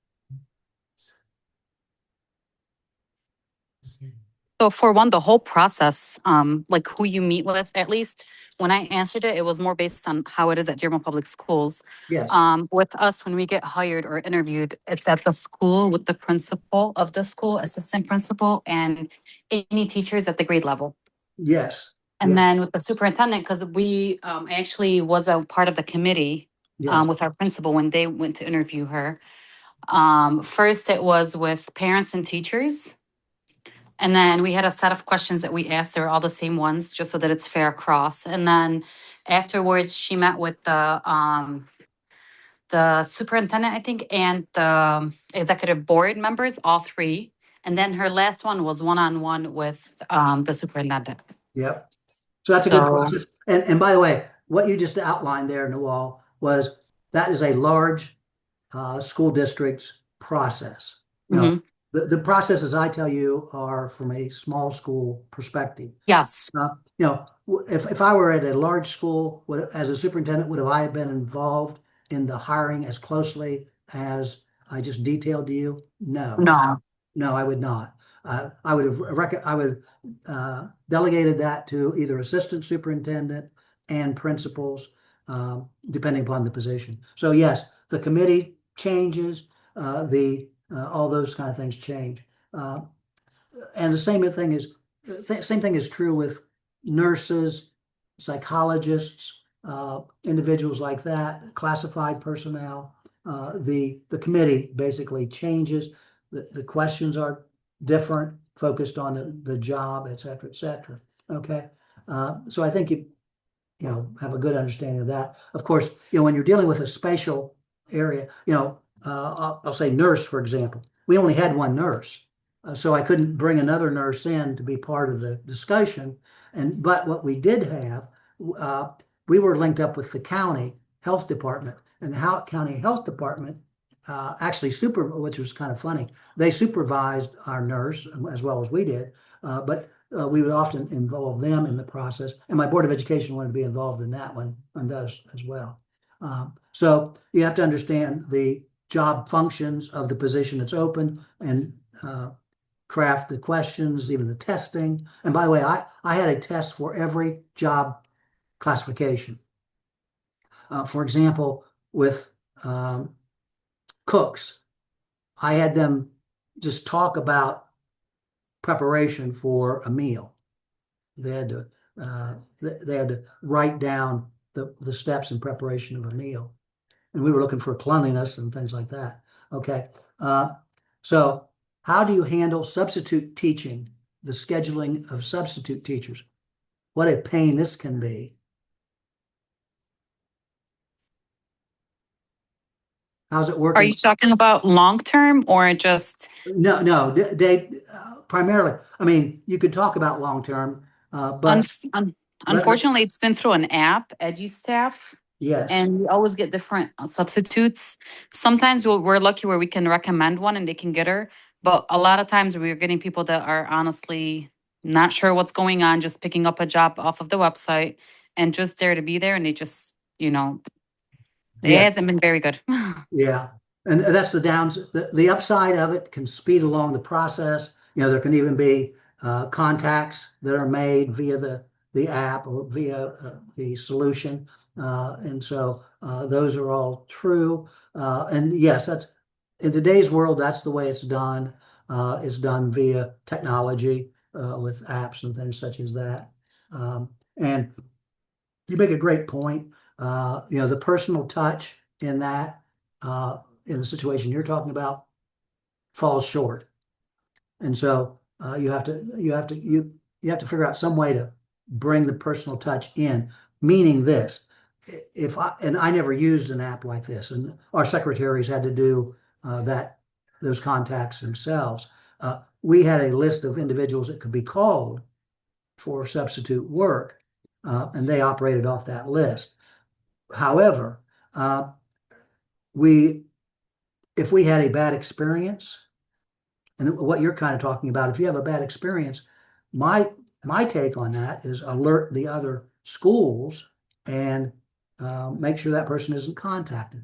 So for one, the whole process, like who you meet with, at least when I answered it, it was more based on how it is at Dearborn Public Schools.
Yes.
With us, when we get hired or interviewed, it's at the school with the principal of the school, assistant principal, and any teachers at the grade level.
Yes.
And
Yeah.
then with the superintendent, because we actually was a part of the committee
Yes.
with our principal when they went to interview her. First, it was with parents and teachers. And then we had a set of questions that we asked. They were all the same ones, just so that it's fair across. And then afterwards, she met with the superintendent, I think, and the executive board members, all three. And then her last one was one-on-one with the superintendent.
Yep. So that's a good
So,
process. And by the way, what you just outlined there, Noel, was that is a large school district's process. You know,
mhm.
the processes I tell you are from a small school perspective.
Yes,
You know, if I were at a large school, as a superintendent, would have I been involved in the hiring as closely as I just detailed to you? No.
no,
No, I would not. I would have I would delegated that to either assistant superintendent and principals, depending upon the position. So yes, the committee changes, the all those kind of things change. And the same thing is true with nurses, psychologists, individuals like that, classified personnel. The committee basically changes. The questions are different, focused on the job, et cetera, et cetera. Okay. So I think you know, have a good understanding of that. Of course, you know, when you're dealing with a spatial area, you know, I'll say nurse, for example. We only had one nurse, so I couldn't bring another nurse in to be part of the discussion. But what we did have, uh, we were linked up with the county health department, and the county health department actually which was kind of funny. They supervised our nurse as well as we did, but we would often involve them in the process, and my Board of Education wanted to be involved in that one, and those as well. So you have to understand the job functions of the position that's open, and craft the questions, even the testing. And by the way, I had a test for every job classification. For example, with cooks, I had them just talk about preparation for a meal. They had to write down the steps in preparation of a meal, and we were looking for cleanliness and things like that. Okay, so how do you handle substitute teaching? The scheduling of substitute teachers. What a pain this can be. How's it
are
working?
you talking about long-term or just
No, they primarily. I mean, you could talk about long term, but let,
unfortunately, it's been through an app, EduStaff,
yes,
and we always get different substitutes. Sometimes we're lucky where we can recommend one and they can get her, but a lot of times we're getting people that are honestly not sure what's going on, just picking up a job off of the website and just there to be there, and they just, it
yeah,
hasn't been very good.
yeah, and that's the downs. The upside of it can speed along the process. You know, there can even be contacts that are made via the app or via the solution, and so those are all true. And yes, that's in today's world. That's the way it's done. It's done via technology with apps and things such as that. And you make a great point. You know, the personal touch in that, in the situation you're talking about, falls short. And so you have to figure out some way to bring the personal touch in. Meaning this, if I never used an app like this, and our secretaries had to do those contacts themselves. We had a list of individuals that could be called for substitute work, and they operated off that list. However, we if we had a bad experience, and what you're kind of talking about, if you have a bad experience, my take on that is alert the other schools and make sure that person isn't contacted.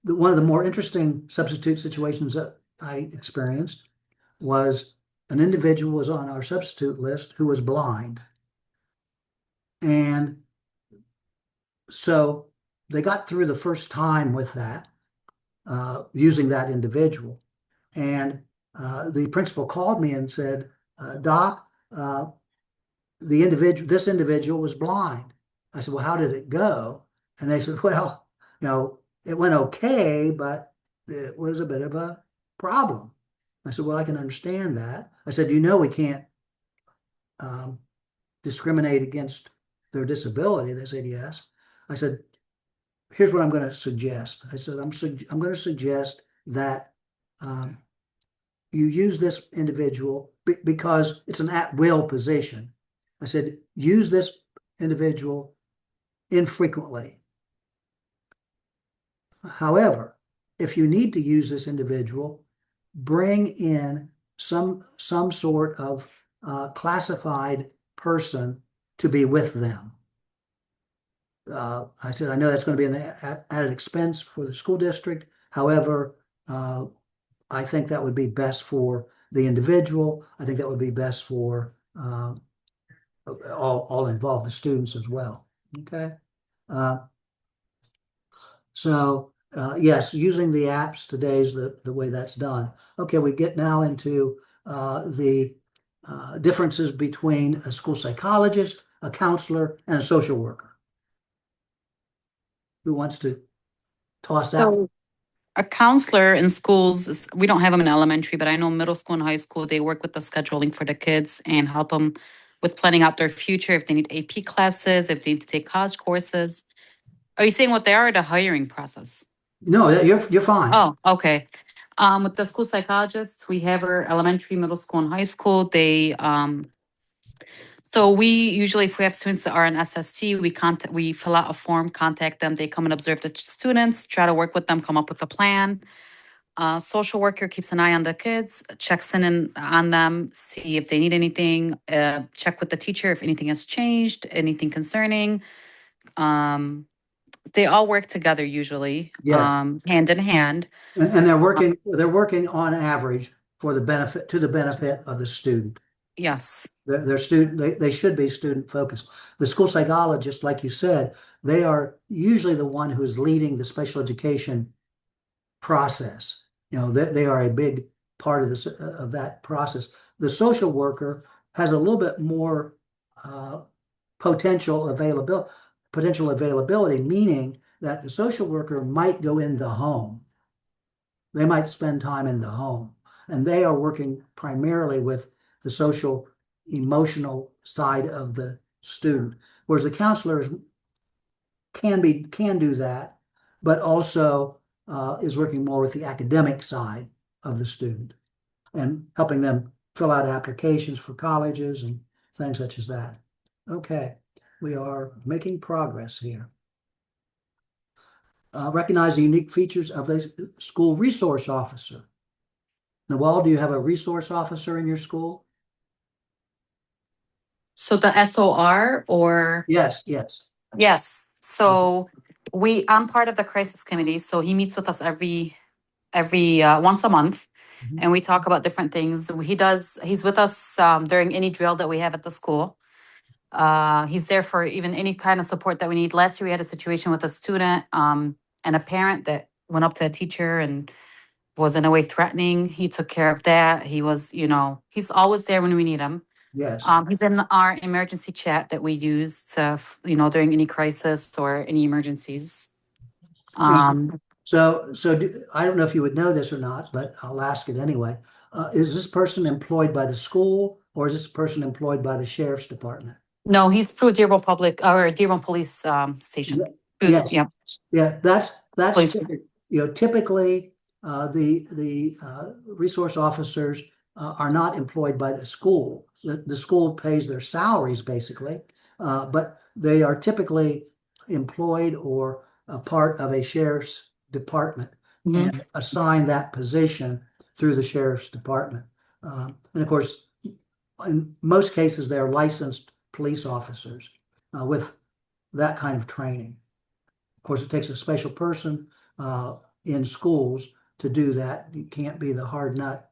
One of the more interesting substitute situations that I experienced was an individual was on our substitute list who was blind. And so they got through the first time with that, using that individual. And the principal called me and said, Doc, this individual was blind. I said, well, how did it go? And they said, well, you know, it went okay, but it was a bit of a problem. I said, well, I can understand that. I said, you know, we can't discriminate against their disability. They said, yes. I said, here's what I'm going to suggest. I said, I'm going to suggest that you use this individual because it's an at-will position. I said, use this individual infrequently. However, if you need to use this individual, bring in some sort of classified person to be with them. I said, I know that's going to be an added expense for the school district. However, I think that would be best for the individual. I think that would be best for all involved, the students as well. Okay. So yes, using the apps today is the way that's done. Okay, we get now into the differences between a school psychologist, a counselor, and a social worker. Who wants to toss that?
So a counselor in schools, we don't have them in elementary, but I know middle school and high school, they work with the scheduling for the kids and help them with planning out their future, if they need AP classes, if they need to take college courses. Are you saying what they are, the hiring process?
No, you're fine.
Oh, okay. With the school psychologists, we have our elementary, middle school, and high school. So we usually, if we have students that are in SST, we fill out a form, contact them. They come and observe the students, try to work with them, come up with a plan. Social worker keeps an eye on the kids, checks in on them, see if they need anything, check with the teacher if anything has changed, anything concerning. They all work together usually,
Yes.
hand in hand.
And they're working on average to the benefit of the student.
Yes.
They're student, they should be student focused. The school psychologist, like you said, they are usually the one who's leading the special education process. You know, they are a big part of this of that process. The social worker has a little bit more potential availability, meaning that the social worker might go in the home. They might spend time in the home, and they are working primarily with the social emotional side of the student, whereas the counselors can do that, but also is working more with the academic side of the student and helping them fill out applications for colleges and things such as that. Okay, we are making progress here. Recognize the unique features of the school resource officer. Nawal, do you have a resource officer in your school?
So the SOR or?
Yes.
Yes. So I'm part of the crisis committee. So he meets with us every once a month,
Mhm.
and we talk about different things. He's with us during any drill that we have at the school. He's there for even any kind of support that we need. Last year we had a situation with a student and a parent that went up to a teacher and was in a way threatening. He took care of that. He was, he's always there when we need him.
Yes.
He's in our emergency chat that we use to, during any crisis or any emergencies.
So I don't know if you would know this or not, but I'll ask it anyway. Is this person employed by the school, or is this person employed by the sheriff's department?
No, he's through Dearborn Public or Dearborn Police Station.
Yes.
Yeah.
Yeah, that's
Please.
typically the resource officers are not employed by the school. The school pays their salaries basically, but they are typically employed or a part of a sheriff's department
Mhm.
and assigned that position through the sheriff's department. And of course, in most cases, they're licensed police officers with that kind of training. Of course, it takes a special person in schools to do that. You can't be the hard nut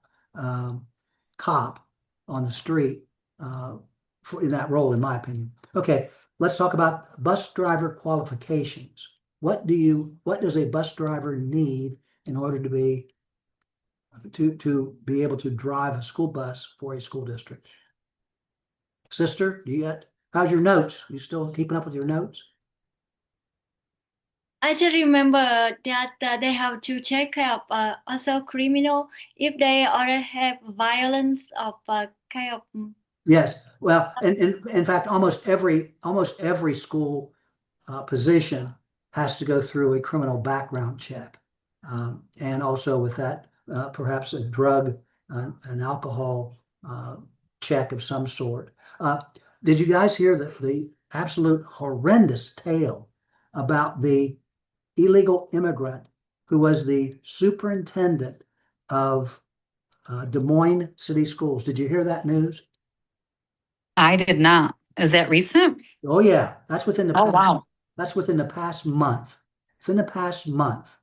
cop on the street in that role, in my opinion. Okay, let's talk about bus driver qualifications. What does a bus driver need in order to be able to drive a school bus for a school district? Sister, how's your notes? You still keeping up with your notes?
I just remember that they have to take care of also criminal if they already have violence of kind of.
Yes. Well, and in fact, almost every school position has to go through a criminal background check, and also with that, perhaps a drug and alcohol check of some sort. Did you guys hear the absolute horrendous tale about the illegal immigrant who was the superintendent of Des Moines City Schools. Did you hear that news?
I did not. Is that recent?
Oh yeah, that's within the
Oh,
past.
wow.
That's within the past month. Within the past month.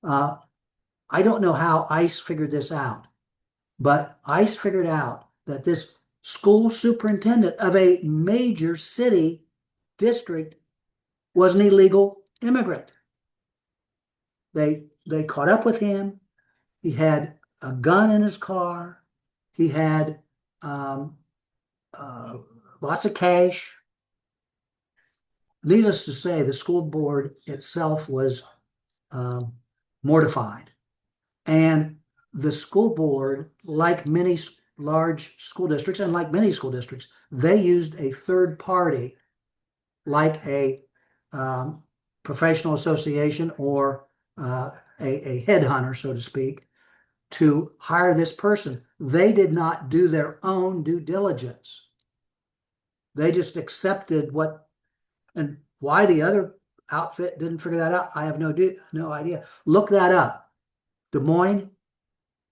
I don't know how ICE figured this out, but ICE figured out that this school superintendent of a major city district was an illegal immigrant. They caught up with him. He had a gun in his car. He had lots of cash. Needless to say, the school board itself was mortified. And the school board, like many large school districts and like many school districts, they used a third party, like a professional association or a headhunter, so to speak, to hire this person. They did not do their own due diligence. They just accepted what, and why the other outfit didn't figure that out, I have no idea. Look that up. Des Moines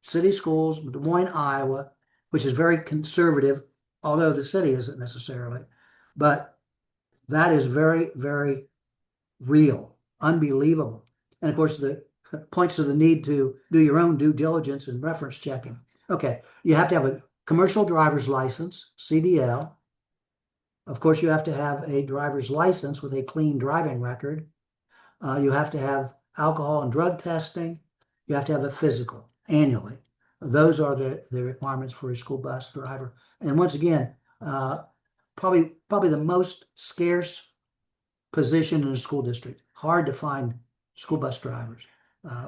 City Schools, Des Moines, Iowa, which is very conservative, although the city isn't necessarily. But that is very, very real, unbelievable. And of course, the points to the need to do your own due diligence and reference checking. Okay, you have to have a commercial driver's license, CDL. Of course, you have to have a driver's license with a clean driving record. You have to have alcohol and drug testing. You have to have a physical annually. Those are the requirements for a school bus driver. And once again, probably the most scarce position in a school district. Hard to find school bus drivers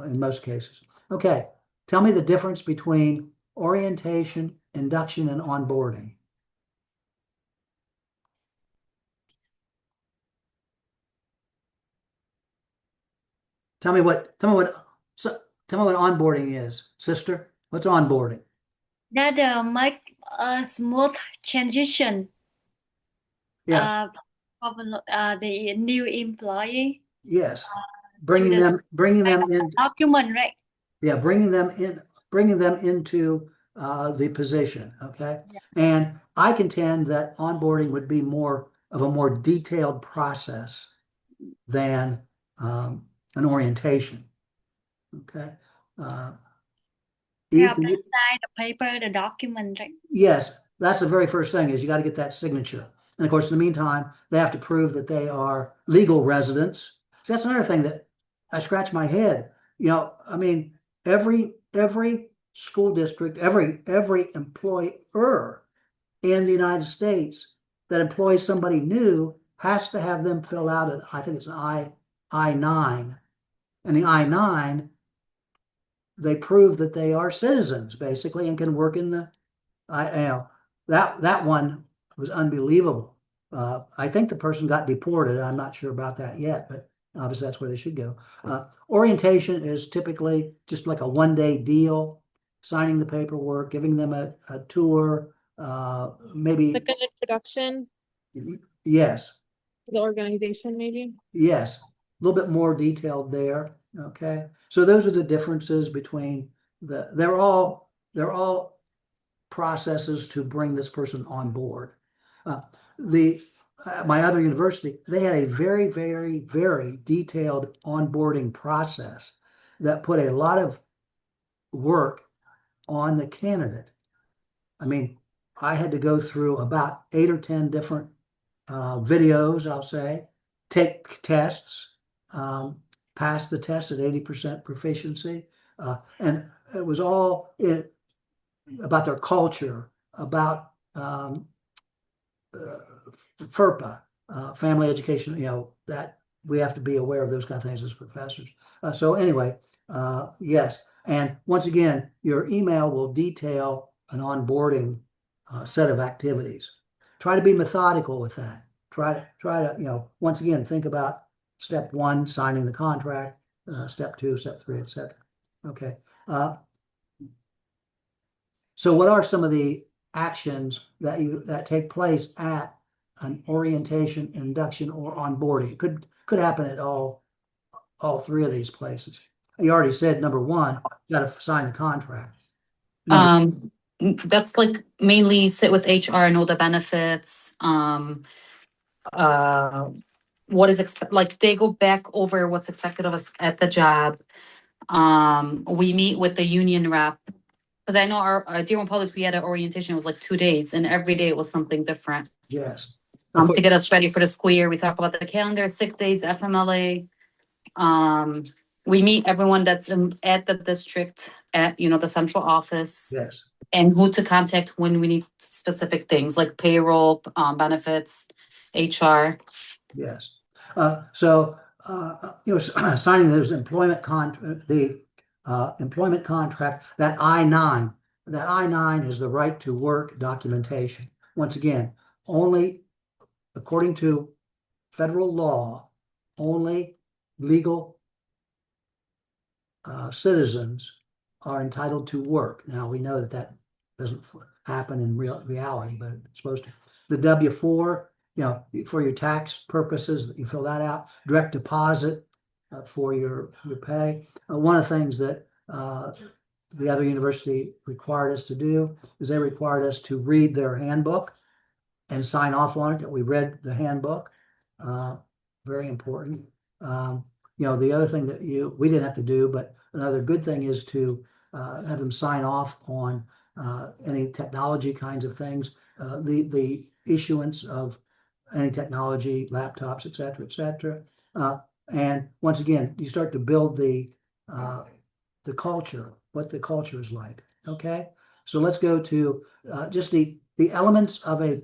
in most cases. Okay, tell me the difference between orientation, induction, and onboarding. Tell me what onboarding is, sister. What's onboarding?
That make a smooth transition
Yeah,
of the new employee.
yes. Bringing them in.
Document, right?
Yeah, bringing them into the position. Okay.
Yeah.
And I contend that onboarding would be more of a more detailed process than an orientation. Okay.
You
E,
have
can
to
you-
sign the paper, the document, right?
Yes, that's the very first thing is you got to get that signature. And of course, in the meantime, they have to prove that they are legal residents. So that's another thing that I scratch my head. You know, I mean, every school district, every employer in the United States that employs somebody new has to have them fill out an, I think it's an I-9. And the I-9, they prove that they are citizens basically and can work in the that one was unbelievable. I think the person got deported. I'm not sure about that yet, but obviously that's where they should go. Orientation is typically just like a one-day deal, signing the paperwork, giving them a tour, maybe.
Like an introduction
Yes,
to the organization, maybe.
yes, a little bit more detailed there. Okay, so those are the differences between they're all processes to bring this person on board. My other university, they had a very, very, very detailed onboarding process that put a lot of work on the candidate. I mean, I had to go through about 8 or 10 different videos, I'll say, take tests, pass the test at 80% proficiency. And it was all about their culture, about FERPA, family education, you know, that we have to be aware of those kind of things as professors. So anyway, yes. And once again, your email will detail an onboarding set of activities. Try to be methodical with that. Try to, you know, once again, think about step 1, signing the contract, step 2, step 3, etc. Okay. So what are some of the actions that take place at an orientation, induction, or onboarding. It could happen at all three of these places. You already said number one, you got to sign the contract.
That's like mainly sit with HR, know the benefits, what is like they go back over what's expected of us at the job. We meet with the union rep, because I know our Dearborn Public, we had an orientation, it was like 2 days, and every day it was something different.
Yes.
To get us ready for the school year. We talk about the calendar, sick days, FMLA. We meet everyone that's at the district, at, the central office.
Yes.
And who to contact when we need specific things like payroll, benefits, HR.
Yes. So signing those employment employment contract, that I-9 is the right to work documentation. Once again, only according to federal law, only legal citizens are entitled to work. Now, we know that doesn't happen in reality, but it's supposed to. The W-4, for your tax purposes, you fill that out. Direct deposit for your pay. One of the things that the other university required us to do is they required us to read their handbook and sign off on it, that we read the handbook. Very important. The other thing that we didn't have to do, but another good thing is to have them sign off on any technology kinds of things, the issuance of any technology, laptops, et cetera, et cetera. And once again, you start to build the culture, what the culture is like. Okay, so let's go to just the elements of a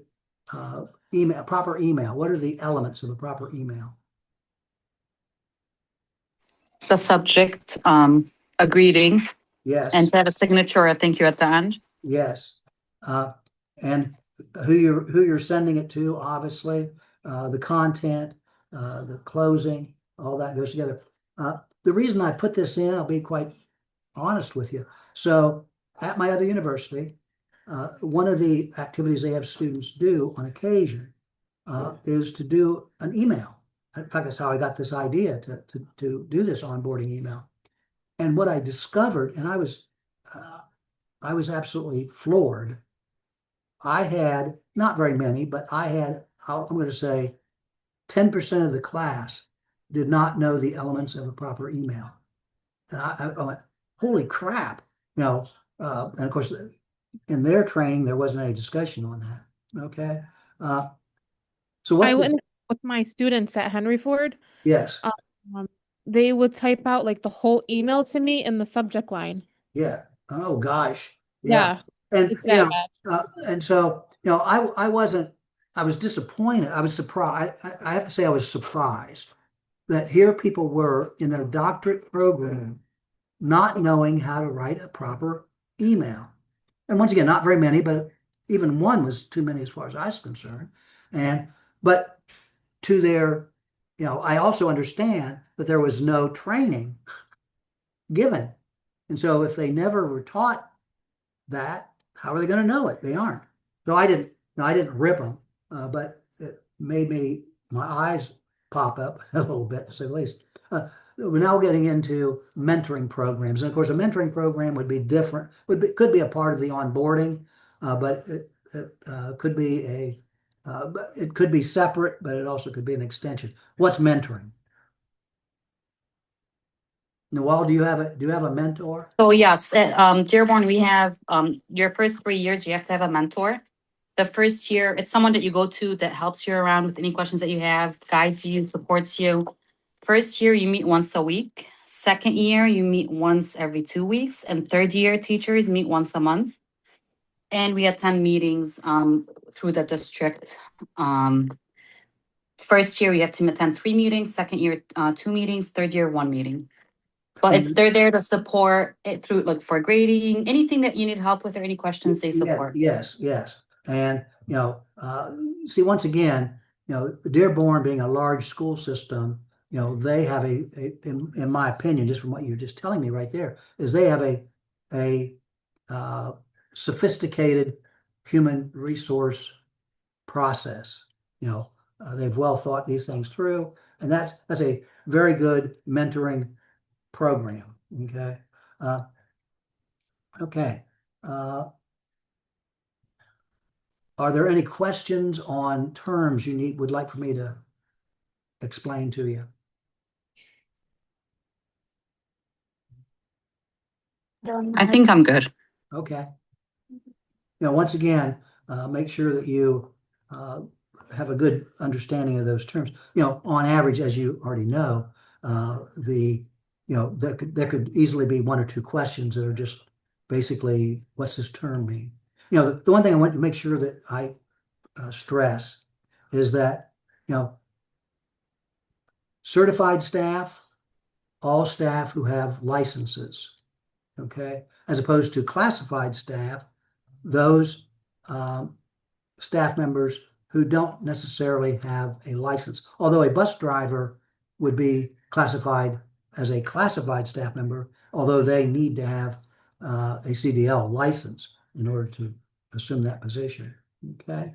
proper email. What are the elements of a proper email?
The subject, a greeting.
Yes.
And to have a signature, a thank you at the end.
Yes. And who you're sending it to, obviously, the content, the closing, all that goes together. The reason I put this in, I'll be quite honest with you. So at my other university, one of the activities they have students do on occasion is to do an email. In fact, that's how I got this idea to do this onboarding email. And what I discovered, and I was absolutely floored. I had not very many, but I'm going to say 10% of the class did not know the elements of a proper email. And I went, holy crap. And of course, in their training, there wasn't any discussion on that. Okay. So
I went with my students at Henry Ford.
Yes.
They would type out like the whole email to me in the subject line.
Yeah. Oh gosh.
Yeah.
And
it's that bad.
And so I was disappointed. I was surprised. I have to say I was surprised that here people were in their doctorate program not knowing how to write a proper email. And once again, not very many, but even one was too many as far as I was concerned. But to their, I also understand that there was no training given. And so if they never were taught that, how are they going to know it? They aren't. So I didn't rip them, but it made my eyes pop up a little bit, to say the least. We're now getting into mentoring programs. And of course, a mentoring program would be different, could be a part of the onboarding, but it could be it could be separate, but it also could be an extension. What's mentoring? Noelle, do you have a mentor?
So yes, at Dearborn, we have your first 3 years, you have to have a mentor. The first year, it's someone that you go to that helps you around with any questions that you have, guides you, supports you. First year, you meet once a week. Second year, you meet once every 2 weeks. And third year, teachers meet once a month. And we attend meetings through the district. First year, you have to attend 3 meetings. Second year, 2 meetings. Third year, 1 meeting. But they're there to support it through, like, for grading, anything that you need help with or any questions they support.
Yes. And, see, once again, Dearborn being a large school system, they have in my opinion, just from what you're just telling me right there, is they have a sophisticated human resource process. they've well thought these things through, and that's a very good mentoring program. Okay. Okay. Are there any questions on terms you would like for me to explain to you?
I think I'm good.
Okay. Once again, make sure that you have a good understanding of those terms. On average, as you already know, there could easily be one or two questions that are just basically, what's this term mean? The one thing I want to make sure that I stress is that, certified staff, all staff who have licenses, okay, as opposed to classified staff, those staff members who don't necessarily have a license. Although a bus driver would be classified as a classified staff member, although they need to have a CDL license in order to assume that position. Okay.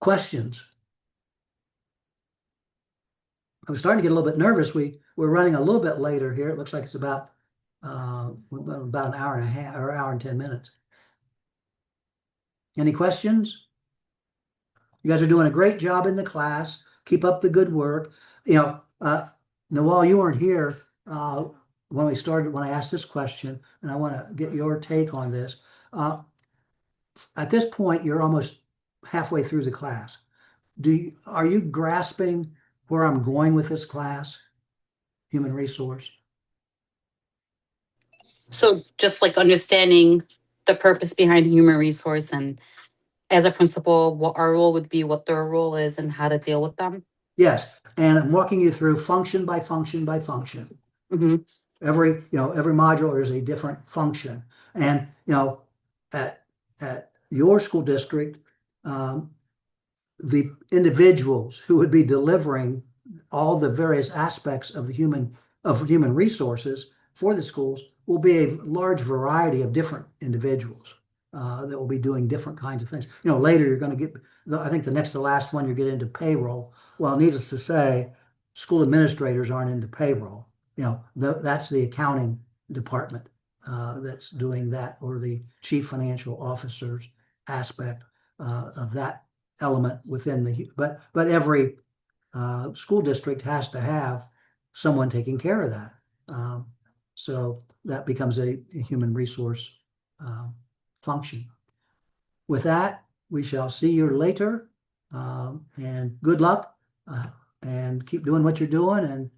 Questions? I'm starting to get a little bit nervous. We're running a little bit later here. It looks like it's about an hour and a half or hour and 10 minutes. Any questions? You guys are doing a great job in the class. Keep up the good work. Noel, you weren't here when I asked this question, and I want to get your take on this. At this point, you're almost halfway through the class. Are you grasping where I'm going with this class? Human resource.
So just like understanding the purpose behind human resource, and as a principal, what our role would be, what their role is, and how to deal with them.
Yes, and I'm walking you through function by function by function.
Mm-hmm.
Every module is a different function, and at your school district, the individuals who would be delivering all the various aspects of human resources for the schools will be a large variety of different individuals that will be doing different kinds of things. Later you're going to get, I think the next to last one, you get into payroll. Well, needless to say, school administrators aren't into payroll. That's the accounting department that's doing that, or the chief financial officer's aspect of that element within but every school district has to have someone taking care of that. So that becomes a human resource function. With that, we shall see you later, and good luck, and keep doing what you're doing, and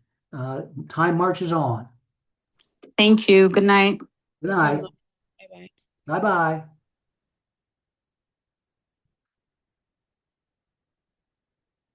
time marches on.
Thank you. Good night.
Good night.
Bye-bye.
Bye-bye.